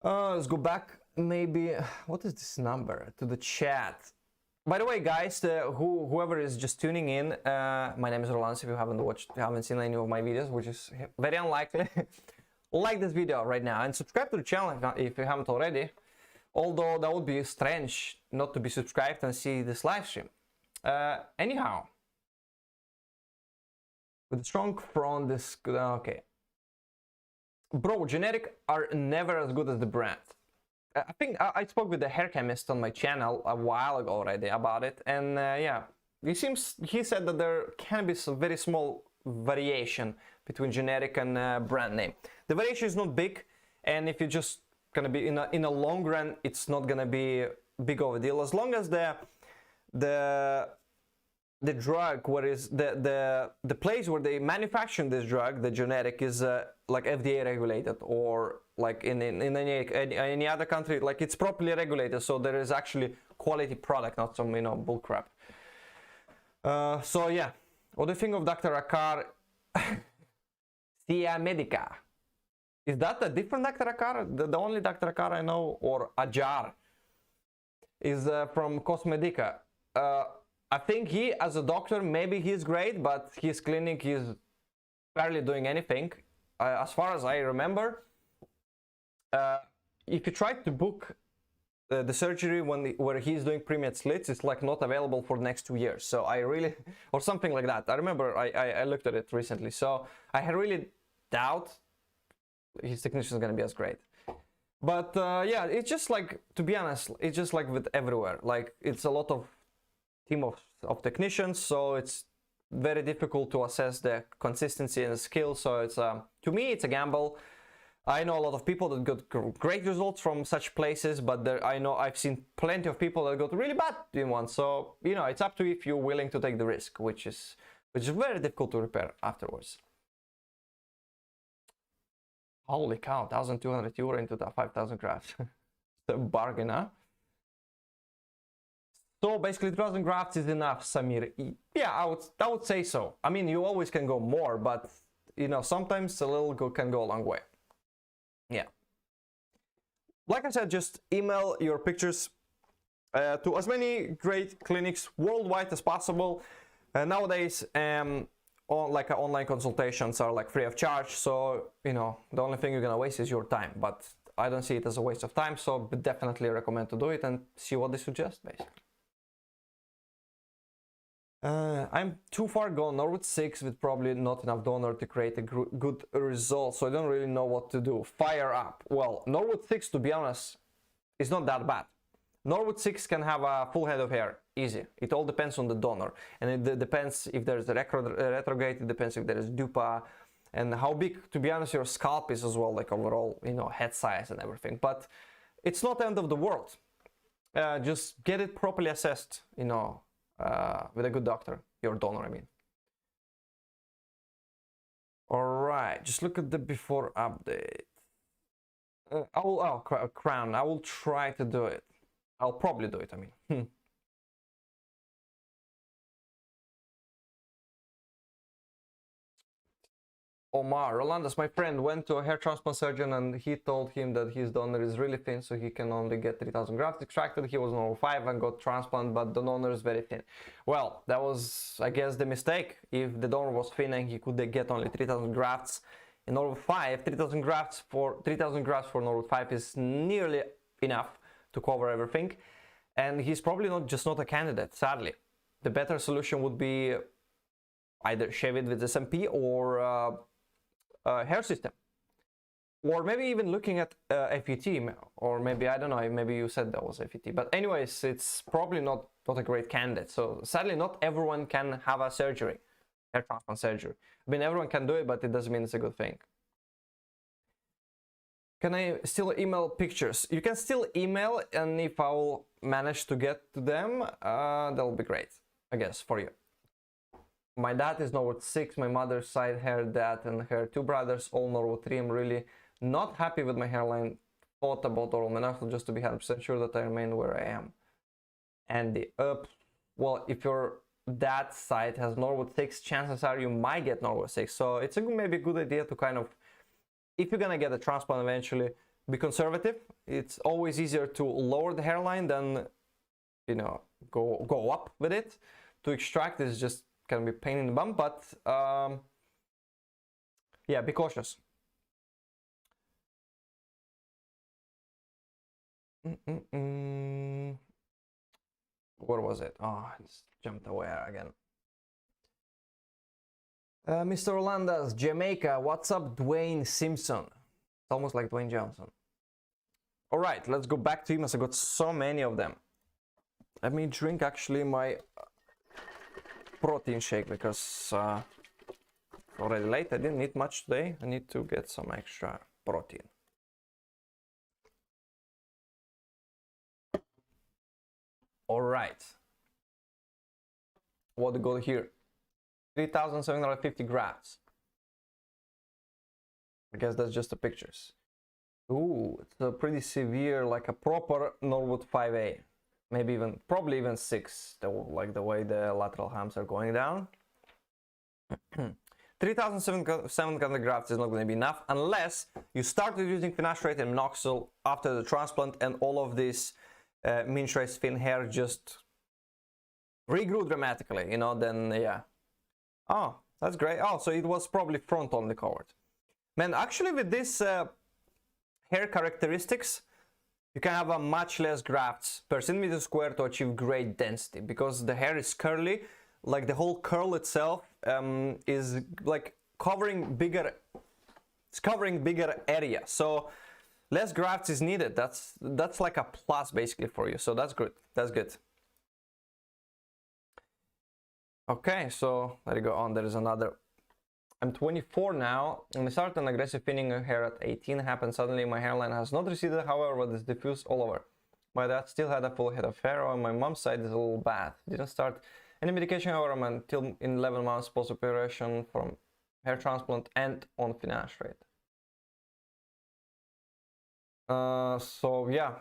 Let's go back, maybe, what is this number, to the chat. By the way, guys, whoever is just tuning in, my name is Rolandas. If you haven't seen any of my videos, which is very unlikely, like this video right now and subscribe to the channel if you haven't already. Although that would be strange not to be subscribed and see this live stream. Anyhow, with strong front, this okay. Bro, generic are never as good as the brand. I think I spoke with the hair chemist on my channel a while ago already about it, and yeah, he said that there can be some very small variation between generic and brand name. The variation is not big, and if you're just gonna be in a long run, it's not gonna be big of a deal as long as the drug, where is the place where they manufacture this drug, the generic, is like FDA regulated, or like in any other country, like it's properly regulated, so there is actually quality product, not some, you know, bull crap. So yeah, what do you think of Dr. Akar? Sia Medica. Is that a different Dr. Akar? The only Dr. Akar I know, or Ajar, is from Cosmedica. I think he, as a doctor, maybe he's great, but his clinic is barely doing anything. As far as I remember, if you try to book the surgery where he's doing pre-med slits, it's like not available for the next 2 years. So I really, or something like that. I remember I looked at it recently. So I had really doubt his technician is going to be as great. But yeah, it's just like, to be honest, it's just like with everywhere. Like, it's a lot of team of technicians, so it's very difficult to assess the consistency and skill. So it's to me, it's a gamble. I know a lot of people that got great results from such places, but I've seen plenty of people that got really bad in one. So, you know, it's up to you if you're willing to take the risk, which is very difficult to repair afterwards. Holy cow, 1,200 euro into the 5,000 grafts. It's a bargain, huh? So basically 3,000 grafts is enough, Samir. Yeah, I would say so. I mean, you always can go more, but you know, sometimes a little can go a long way. Yeah. Like I said, just email your pictures to as many great clinics worldwide as possible. Nowadays, online consultations are like free of charge, so you know, the only thing you're gonna waste is your time. But I don't see it as a waste of time, so definitely recommend to do it and see what they suggest, basically. I'm too far gone, Norwood 6, with probably not enough donor to create a good result, so I don't really know what to do. Fire up. Well, Norwood 6, to be honest, is not that bad. Norwood 6 can have a full head of hair, easy. It all depends on the donor, and it depends if there's a retrograde, it depends if there is dupa, and how big, to be honest, your scalp is as well, like overall, you know, head size and everything. But it's not the end of the world. Just get it properly assessed, you know, with a good doctor, your donor, I mean. All right, just look at the before update. Crown. I will try to do it. I'll probably do it, I mean. Omar, Rolandas, my friend, went to a hair transplant surgeon and he told him that his donor is really thin, so he can only get 3,000 grafts extracted. He was normal 5 and got transplant, but the donor is very thin. Well, that was, I guess, the mistake. If the donor was thin and he could get only 3,000 grafts in Norwood 5, 3,000 grafts for Norwood 5 is nearly enough to cover everything. And he's probably not a candidate, sadly. The better solution would be either shave it with SMP or hair system, or maybe even looking at FET, or maybe, I don't know, maybe you said that was FET, but anyways, it's probably not a great candidate. So sadly, not everyone can have a surgery, hair transplant surgery. I mean, everyone can do it, but it doesn't mean it's a good thing. Can I still email pictures? You can still email, and if I will manage to get to them, that'll be great, I guess, for you. My dad is Norwood 6, my mother's side, her dad and her 2 brothers, all Norwood 3. I'm really not happy with my hairline. Thought about oral minoxidil just to be 100% sure that I remain where I am. And well, if you're that side has Norwood 6, chances are you might get Norwood 6. So it's maybe a good idea to kind of, if you're gonna get a transplant eventually, be conservative. It's always easier to lower the hairline than, you know, go up with it. To extract is just can be a pain in the bum, but yeah, be cautious. What was it? Oh, it's jumped away again. Mr. Rolandas, Jamaica. What's up, Dwayne Simpson? It's almost like Dwayne Johnson. All right, let's go back to emails. I got so many of them. Let me drink actually my protein shake because already late. I didn't eat much today. I need to get some extra protein. All right. What do we got here? 3,750 grafts. I guess that's just the pictures. Ooh, it's a pretty severe, like a proper Norwood 5A. Maybe even, probably even 6, like the way the lateral hams are going down. 3,700 grafts is not going to be enough unless you started using finasteride and minoxidil after the transplant and all of this mean trace fin hair just regrew dramatically, you know, then yeah. Oh, that's great. Oh, so it was probably front only covered. Man, actually with this hair characteristics, you can have a much less grafts per centimeter square to achieve great density because the hair is curly, like the whole curl itself is like covering bigger, it's covering bigger area. So less grafts is needed. That's like a plus basically for you. So that's good. That's good. Okay, so let it go on. There is another. I'm 24 now, and I started an aggressive thinning of hair at 18. Happened suddenly. My hairline has not receded, however, but it's diffused all over. My dad still had a full head of hair. On my mom's side, is a little bad. Didn't start any medication, however, until in 11 months post-operation from hair transplant and on finasteride. So yeah,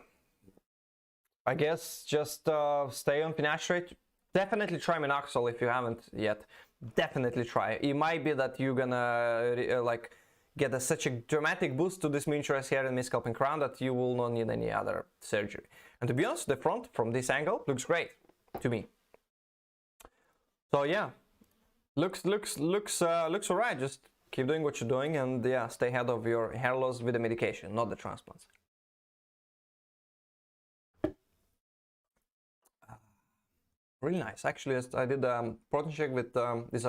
I guess just stay on finasteride. Definitely try minoxidil if you haven't yet. Definitely try. It might be that you're gonna like get such a dramatic boost to this mean trace hair and mid-scalp and crown that you will not need any other surgery. And to be honest, the front from this angle looks great to me. So yeah, looks alright. Just keep doing what you're doing and yeah, stay ahead of your hair loss with the medication, not the transplants. Really nice. Actually, I did a protein shake with this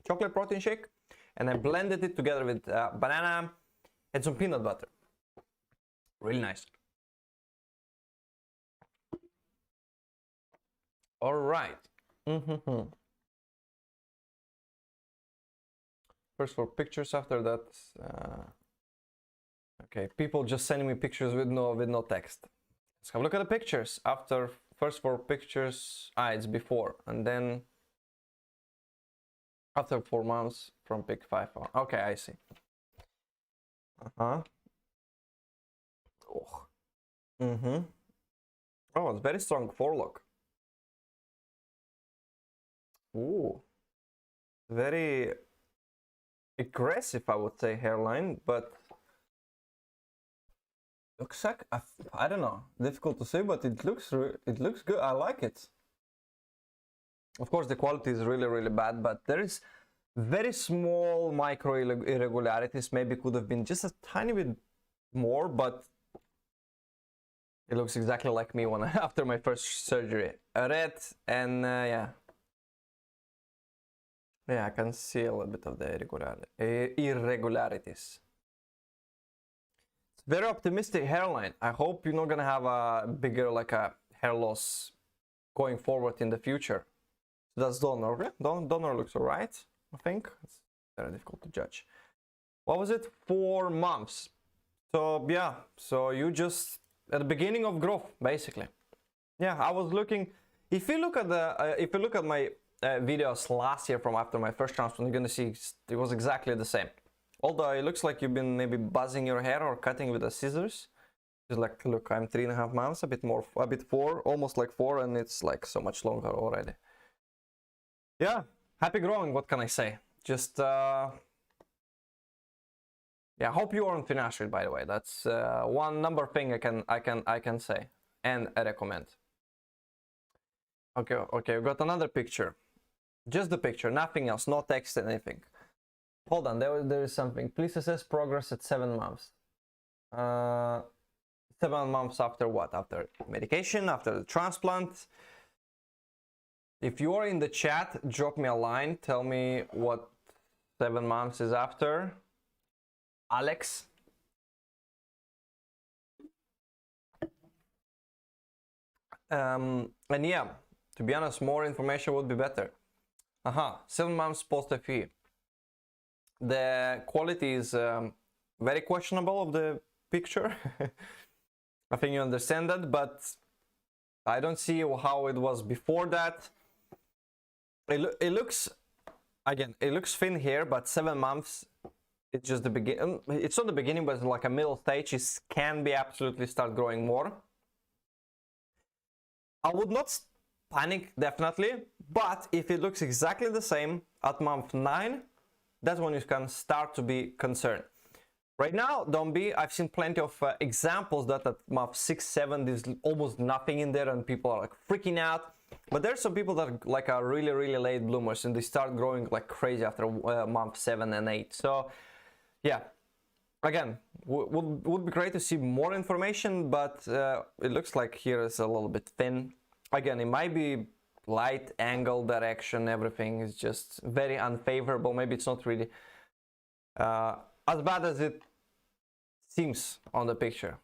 chocolate protein shake, and I blended it together with banana and some peanut butter. Really nice. All right. First for pictures, after that. Okay, people just sending me pictures with no text. Let's have a look at the pictures. After first for pictures, it's before, and then after 4 months from pic 5. Okay, I see. Oh. Oh, it's very strong forelock. Ooh, very aggressive, I would say, hairline, but looks like I don't know, difficult to say, but it looks good. I like it. Of course, the quality is really bad, but there is very small micro irregularities. Maybe could have been just a tiny bit more, but it looks exactly like me when after my first surgery. Red and yeah, I can see a little bit of the irregularities. Very optimistic hairline. I hope you're not gonna have a bigger like a hair loss going forward in the future. So that's donor. Okay? Donor looks alright. I think it's very difficult to judge. What was it? 4 months. So yeah. So you just at the beginning of growth, basically. Yeah, I was looking. If you look at my videos last year from after my first transplant, you're gonna see it was exactly the same. Although it looks like you've been maybe buzzing your hair or cutting with the scissors. It's like, look, I'm 3.5 months, a bit 4, almost like 4, and it's like so much longer already. Yeah, happy growing, what can I say? Just yeah, hope you aren't financial, by the way. That's one number thing I can say and I recommend. Okay, okay, we got another picture. Just the picture, nothing else, no text, anything. Hold on, there is something. Please assess progress at 7 months. 7 months after what? After medication, after the transplant. If you are in the chat, drop me a line. Tell me what 7 months is after. Alex. And yeah, to be honest, more information would be better. 7 months post FE. The quality is very questionable of the picture. I think you understand that, but I don't see how it was before that. It looks, again, it looks thin here, but 7 months, it's just the beginning. It's not the beginning, but it's like a middle stage. It can be absolutely start growing more. I would not panic, definitely, but if it looks exactly the same at month 9, that's when you can start to be concerned. Right now, don't be. I've seen plenty of examples that at month 6, 7, there's almost nothing in there and people are like freaking out. But there's some people that like are really, really late bloomers and they start growing like crazy after month 7 and 8. So yeah, again, would be great to see more information, but it looks like here is a little bit thin. Again, it might be light, angle, direction, everything is just very unfavorable. Maybe it's not really as bad as it seems on the picture.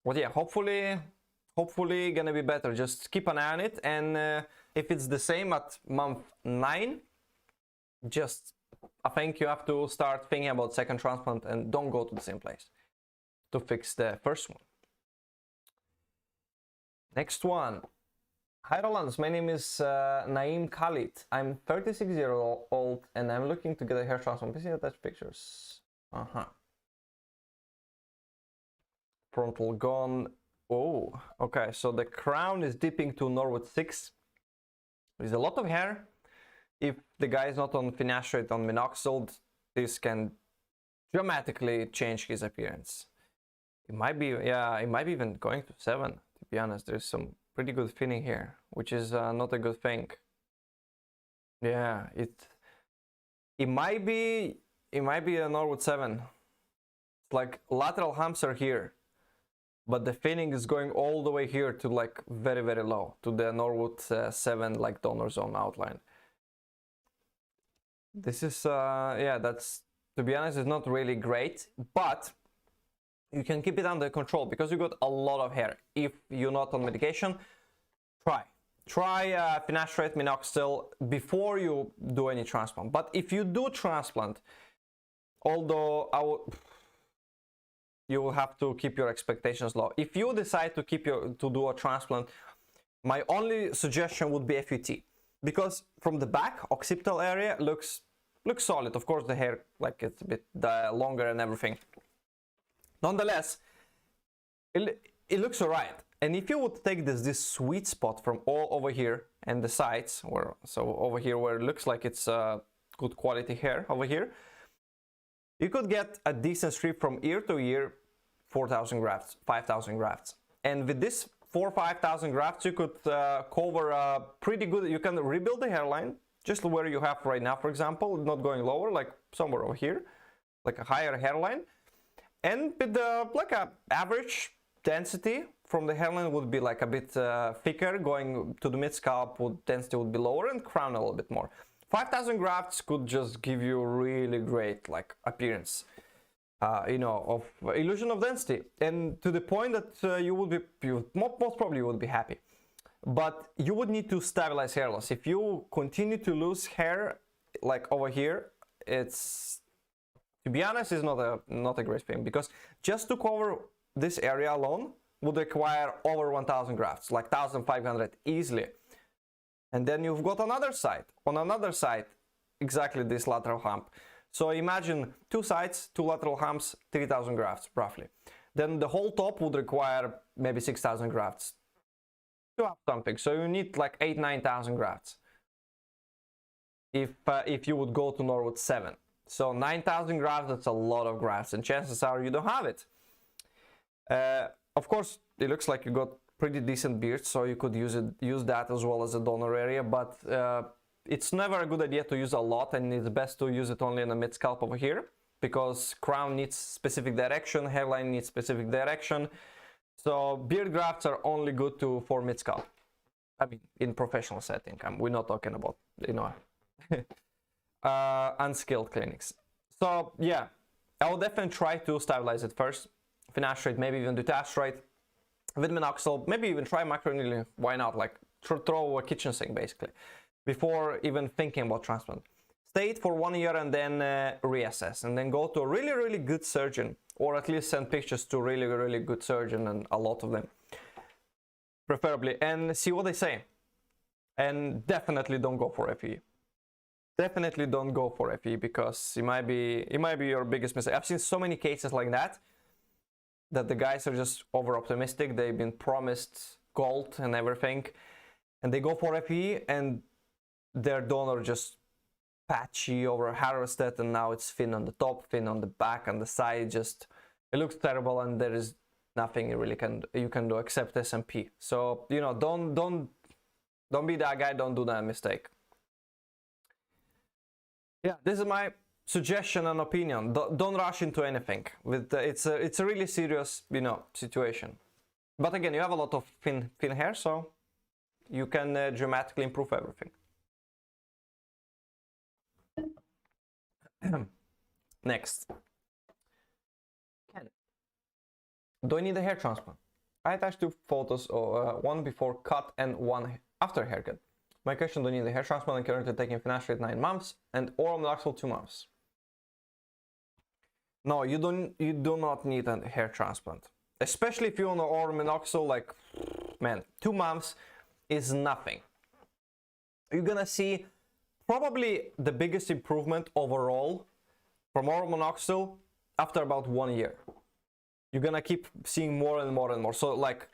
But yeah, hopefully gonna be better. Just keep an eye on it, and if it's the same at month 9, just I think you have to start thinking about second transplant and don't go to the same place to fix the first one. Next one. Hi Rolands, my name is Naeem Khalid. I'm 36 years old and I'm looking to get a hair transplant. Please attach pictures. Frontal gone. Oh, okay, so the crown is dipping to Norwood 6. There's a lot of hair. If the guy is not on finasteride, on minoxidil, this can dramatically change his appearance. It might be, yeah, it might be even going to 7, to be honest. There's some pretty good thinning here, which is not a good thing. Yeah, it might be a Norwood 7. It's like lateral humps are here, but the thinning is going all the way here to like very, very low to the Norwood 7 like donor zone outline. This is yeah, that's, to be honest, it's not really great, but you can keep it under control because you got a lot of hair. If you're not on medication, try finasteride, minoxidil before you do any transplant. But if you do transplant, although you will have to keep your expectations low. If you decide to do a transplant, my only suggestion would be FUT, because from the back occipital area looks solid. Of course, the hair like it's a bit longer and everything. Nonetheless, it looks alright. And if you would take this sweet spot from all over here and the sides, so over here where it looks like it's good quality hair over here, you could get a decent strip from ear to ear, 4,000 grafts, 5,000 grafts. And with this 4,000 or 5,000 grafts, you could cover pretty good. You can rebuild the hairline just where you have right now, for example, not going lower, like somewhere over here, like a higher hairline. And with like a average density from the hairline would be like a bit thicker, going to the mid scalp, density would be lower, and crown a little bit more. 5,000 grafts could just give you really great like appearance, you know, of illusion of density, and to the point that you most probably would be happy. But you would need to stabilize hair loss. If you continue to lose hair like over here, it's, to be honest, is not a great thing, because just to cover this area alone would require over 1,000 grafts, like 1,500 easily. And then you've got another side, on another side, exactly this lateral hump. So imagine 2 sides, 2 lateral humps, 3,000 grafts roughly. Then the whole top would require maybe 6,000 grafts to have something. So you need like 8,000 to 9,000 grafts. if you would go to Norwood 7. So 9,000 grafts, that's a lot of grafts, and chances are you don't have it. Of course, it looks like you got pretty decent beard, so you could use that as well as a donor area, but it's never a good idea to use a lot, and it's best to use it only in the mid scalp over here, because crown needs specific direction, hairline needs specific direction. So beard grafts are only good for mid scalp. I mean, in professional setting. We're not talking about, you know, unskilled clinics. So yeah, I will definitely try to stabilize it first. Finasteride, maybe even dutasteride with minoxidil, maybe even try microneedling. Why not? Like throw a kitchen sink basically before even thinking about transplant. Stay it for 1 year and then reassess, and then go to a really good surgeon, or at least send pictures to really good surgeon, and a lot of them preferably, and see what they say. And definitely don't go for FE. Definitely don't go for FE, because it might be your biggest mistake. I've seen so many cases like that the guys are just over optimistic. They've been promised gold and everything, and they go for FE, and their donor just patchy, over harvested, and now it's thin on the top, thin on the back, and the side. Just it looks terrible, and there is nothing you can do except SMP. So, you know, don't be that guy. Don't do that mistake. Yeah, this is my suggestion and opinion. Don't rush into anything. It's a really serious, you know, situation. But again, you have a lot of thin hair, so you can dramatically improve everything. Next. Do I need a hair transplant? I attached 2 photos, one before cut and one after haircut. My question: do I need a hair transplant? I'm currently taking finasteride 9 months and oral minoxidil 2 months. No, you do not need a hair transplant. Especially if you want oral minoxidil, like, man, 2 months is nothing. You're gonna see probably the biggest improvement overall from oral minoxidil after about 1 year. You're gonna keep seeing more and more and more. So like,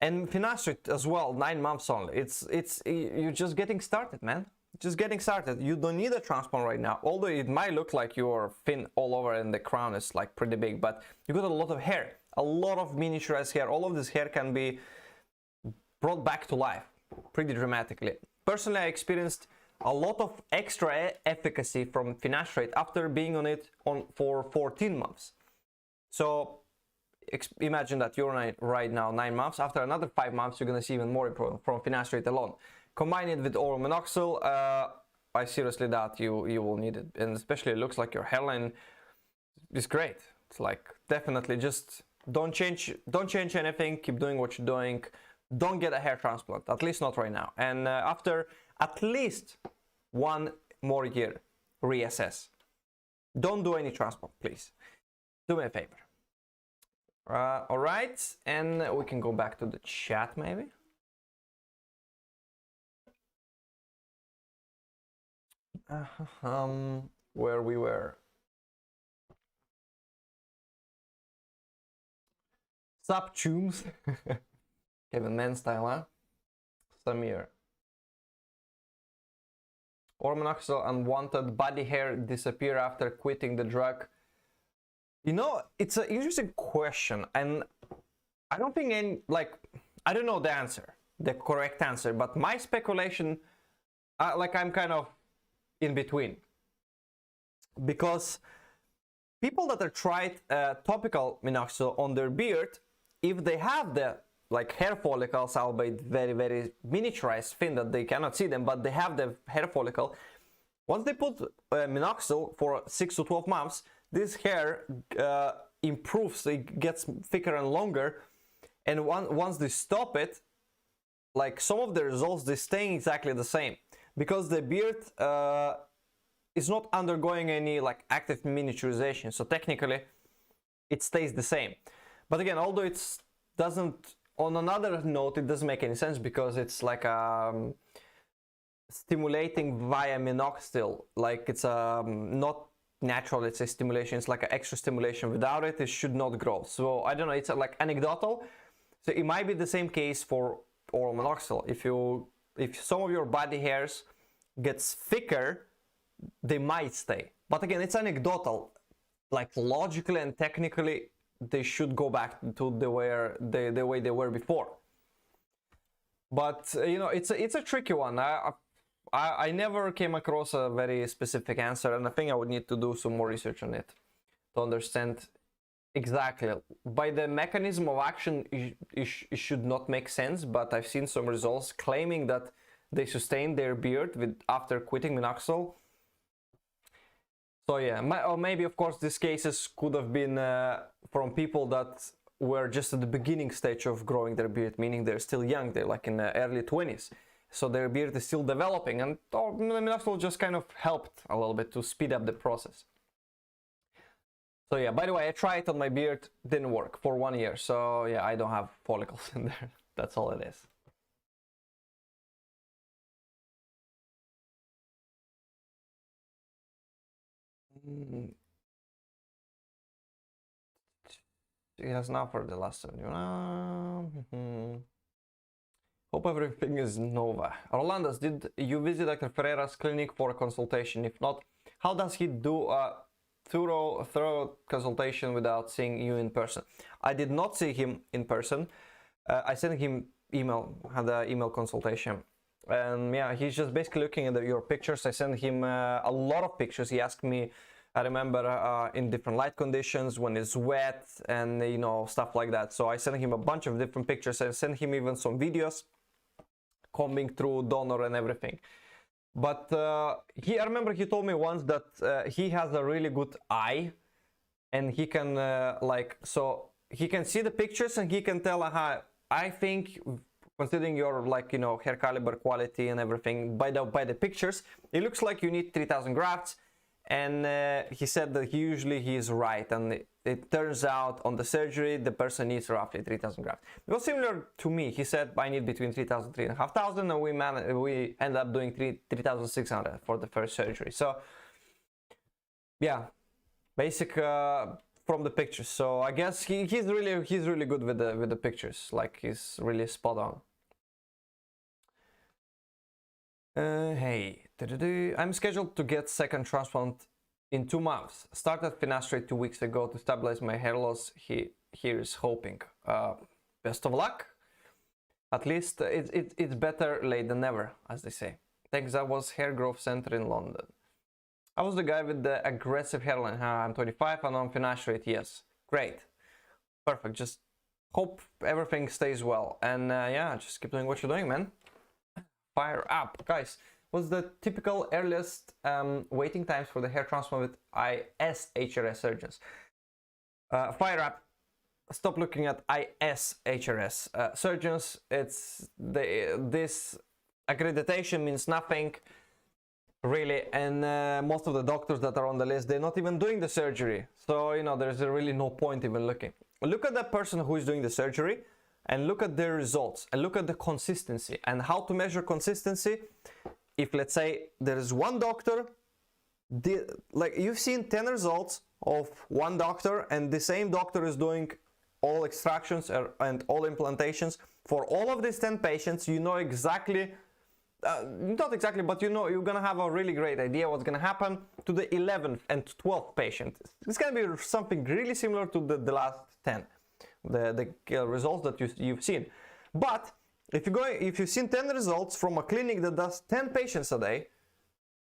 and finasteride as well, 9 months only. You're just getting started, man. Just getting started. You don't need a transplant right now. Although it might look like you're thin all over and the crown is like pretty big, but you got a lot of hair, a lot of miniaturized hair. All of this hair can be brought back to life pretty dramatically. Personally, I experienced a lot of extra efficacy from finasteride after being on it for 14 months. So imagine that you're right now 9 months. After another 5 months, you're gonna see even more improvement from finasteride alone. Combine it with oral minoxidil. I seriously doubt you will need it, and especially it looks like your hairline is great. It's like, definitely just don't change anything. Keep doing what you're doing. Don't get a hair transplant, at least not right now. And after at least 1 more year, reassess. Don't do any transplant, please. Do me a favor. All right, and we can go back to the chat maybe. Where we were. Sup, chooms? Kevin Man style, huh? Samir. Oral minoxidil unwanted body hair disappear after quitting the drug. You know, it's an interesting question, and I don't think I don't know the answer, the correct answer, but my speculation, I'm kind of in between, because people that are tried topical minoxidil on their beard, if they have the hair follicles, albeit very miniaturized, thin that they cannot see them, but they have the hair follicle, once they put minoxidil for 6 to 12 months, this hair improves, it gets thicker and longer, and once they stop it, like some of the results, they're staying exactly the same, because the beard is not undergoing any active miniaturization, so technically it stays the same. But again, although it doesn't, on another note, it doesn't make any sense, because it's like stimulating via minoxidil, like it's not natural, it's a stimulation, it's like an extra stimulation. Without it, it should not grow. So I don't know, it's like anecdotal. So it might be the same case for oral minoxidil. If some of your body hairs gets thicker, they might stay. But again, it's anecdotal. Like logically and technically, they should go back to the way they were before. But you know, it's a tricky one. I never came across a very specific answer, and I think I would need to do some more research on it to understand exactly. By the mechanism of action, it should not make sense, but I've seen some results claiming that they sustained their beard after quitting minoxidil. So yeah, or maybe of course these cases could have been from people that were just at the beginning stage of growing their beard, meaning they're still young, they're like in the early 20s. So their beard is still developing, and minoxidil just kind of helped a little bit to speed up the process. So yeah, by the way, I tried it on my beard, didn't work for 1 year. So yeah, I don't have follicles in there. That's all it is. Yes, now for the last one. Hope everything is Nova. Rolandas, did you visit Dr. Ferreira's clinic for a consultation? If not, how does he do a thorough consultation without seeing you in person? I did not see him in person. I sent him email, had an email consultation. And yeah, he's just basically looking at your pictures. I sent him a lot of pictures. He asked me, I remember, in different light conditions, when it's wet, and you know, stuff like that. So I sent him a bunch of different pictures. I sent him even some videos combing through donor and everything. But I remember he told me once that he has a really good eye, and he can so he can see the pictures and he can tell, I think, considering your, like, you know, hair caliber quality and everything, by the pictures, it looks like you need 3,000 grafts. And he said that he's right, and it turns out on the surgery the person needs roughly 3,000 grafts. It was similar to me. He said I need between 3,000 and 3,500, and we ended up doing 3,600 for the first surgery. So yeah, basic from the pictures. So I guess he's really good with the pictures. Like, he's really spot on. Hey, I'm scheduled to get second transplant in 2 months. Started finasteride 2 weeks ago to stabilize my hair loss. Here's hoping. Best of luck. At least it's better late than never, as they say. Thanks. I was Hair Growth Center in London. I was the guy with the aggressive hairline. I'm 25 and on finasteride. Yes, great, perfect. Just hope everything stays well, and yeah, just keep doing what you're doing, man. Fire up, guys. What's the typical earliest waiting times for the hair transplant with IS-HRS surgeons? Fire up. Stop looking at IS-HRS surgeons. This accreditation means nothing, really, and most of the doctors that are on the list, they're not even doing the surgery. So, you know, there's really no point even looking. Look at the person who is doing the surgery, and look at their results, and look at the consistency, and how to measure consistency. If, let's say, there is one doctor, like, you've seen 10 results of one doctor, and the same doctor is doing all extractions and all implantations for all of these 10 patients, you know exactly, not exactly, but you know, you're gonna have a really great idea what's gonna happen to the 11th and 12th patient. It's gonna be something really similar to the last 10. The results that you've seen. But if you've seen 10 results from a clinic that does 10 patients a day,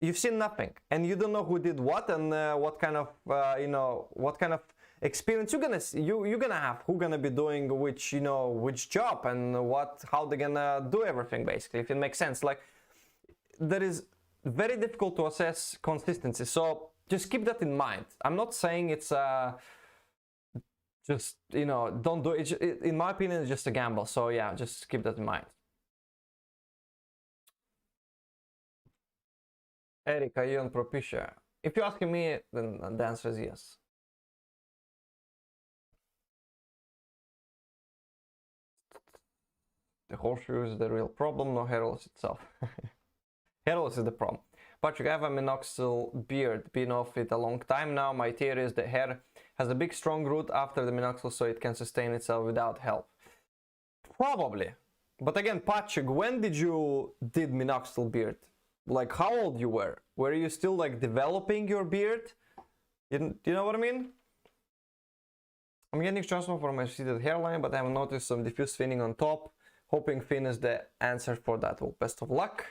you've seen nothing, and you don't know who did what, and what kind of you know, what kind of experience you're gonna have, who's gonna be doing which, you know, which job, and how they're gonna do everything, basically, if it makes sense. Like, that is very difficult to assess consistency. So just keep that in mind. I'm not saying it's just, you know, don't do it. In my opinion, it's just a gamble. So yeah, just keep that in mind. Eric, are you on Propecia? If you're asking me, then the answer is yes. The horseshoe is the real problem, no hair loss itself. Hair loss is the problem. Patrick, I have a minoxidil beard, been off it a long time now. My theory is the hair has a big strong root after the minoxidil, so it can sustain itself without help. Probably. But again, Patrick, when did minoxidil beard? like how old you were. Were you still like developing your beard? You know what I mean? I'm getting transplant for my receded hairline, but I have noticed some diffuse thinning on top. Hoping thin is the answer for that. Well, best of luck.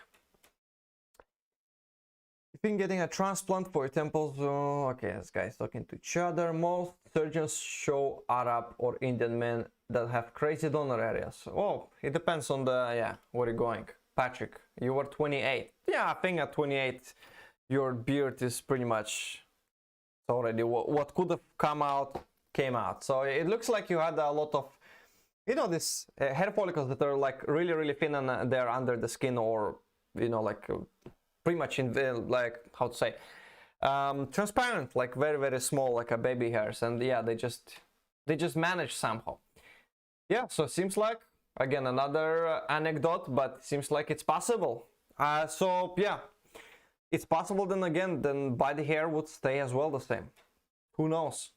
You've been getting a transplant for your temples. Okay, this guy's talking to each other. Most surgeons show Arab or Indian men that have crazy donor areas. Oh, it depends on the, yeah, where you're going. Patrick, you were 28. Yeah, I think at 28, your beard is pretty much already what could have come out, came out. So it looks like you had a lot of, you know, this hair follicles that are like really thin and they're under the skin, or, you know, like pretty much in the, like, how to say, transparent, like very small, like a baby hairs. And yeah, they just manage somehow. Yeah, so it seems like, again, another anecdote, but it seems like it's possible. So yeah, it's possible. Then again, then body hair would stay as well the same. Who knows?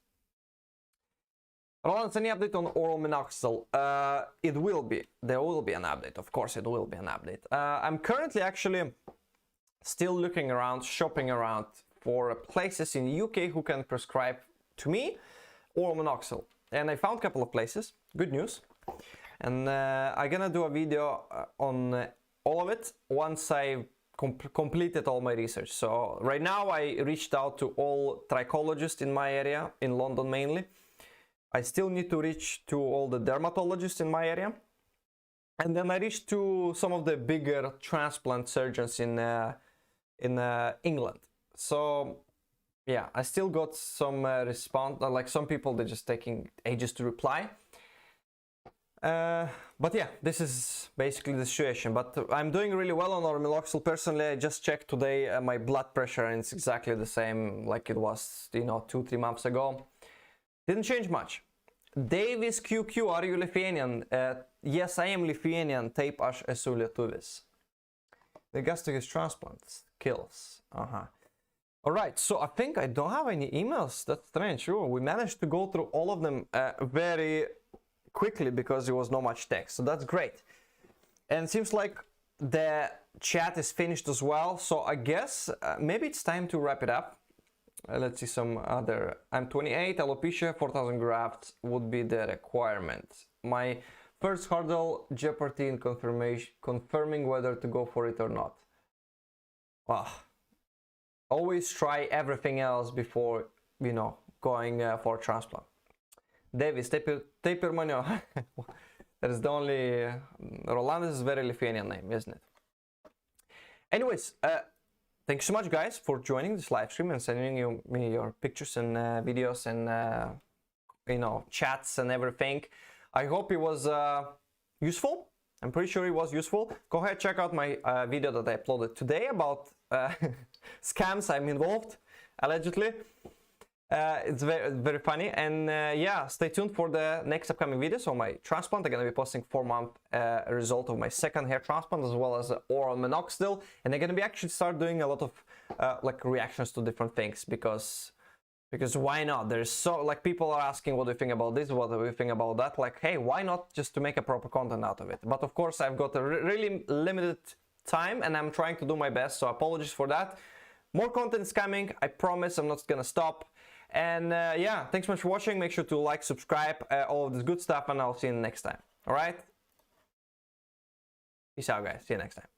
Roland, any update on oral minoxidil? It will be. There will be an update. Of course, it will be an update. I'm currently actually still looking around, shopping around for places in the UK who can prescribe to me oral minoxidil. And I found a couple of places. Good news. And I'm gonna do a video on all of it once I completed all my research. So right now I reached out to all trichologists in my area, in London mainly. I still need to reach to all the dermatologists in my area. And then I reached to some of the bigger transplant surgeons in England. So yeah, I still got some response, like some people, they're just taking ages to reply. But yeah, this is basically the situation. But I'm doing really well on ormiloxil. Personally, I just checked today my blood pressure, and it's exactly the same like it was, you know, 2-3 months ago. Didn't change much. Davis QQ, are you Lithuanian? Yes, I am Lithuanian. Taip aš esu lietuvis. The gastric transplant kills. Alright, so I think I don't have any emails. That's strange. Sure, we managed to go through all of them very quickly because there was not much text. So that's great. And it seems like the chat is finished as well. So I guess maybe it's time to wrap it up. Let's see some other. I'm 28, alopecia, 4,000 grafts would be the requirement. My first hurdle, jeopardy in confirming whether to go for it or not. Always try everything else before, you know, going for transplant. Davis, taip ir maniau. That is the only, Rolandas is a very Lithuanian name, isn't it? Anyways, thank you so much, guys, for joining this live stream and sending me your pictures and videos and, you know, chats and everything. I hope it was useful. I'm pretty sure it was useful. Go ahead, check out my video that I uploaded today about scams I'm involved, allegedly. It's very funny. And yeah, stay tuned for the next upcoming videos on my transplant. I'm going to be posting 4-month result of my second hair transplant, as well as oral minoxidil. And I'm going to be actually start doing a lot of like reactions to different things, because why not? There's so, like, people are asking, what do you think about this? What do you think about that? Like, hey, why not just to make a proper content out of it? But of course, I've got a really limited time and I'm trying to do my best. So apologies for that. More content is coming. I promise I'm not going to stop. And yeah, thanks so much for watching. Make sure to like, subscribe, all of this good stuff, and I'll see you next time. All right? Peace out, guys. See you next time.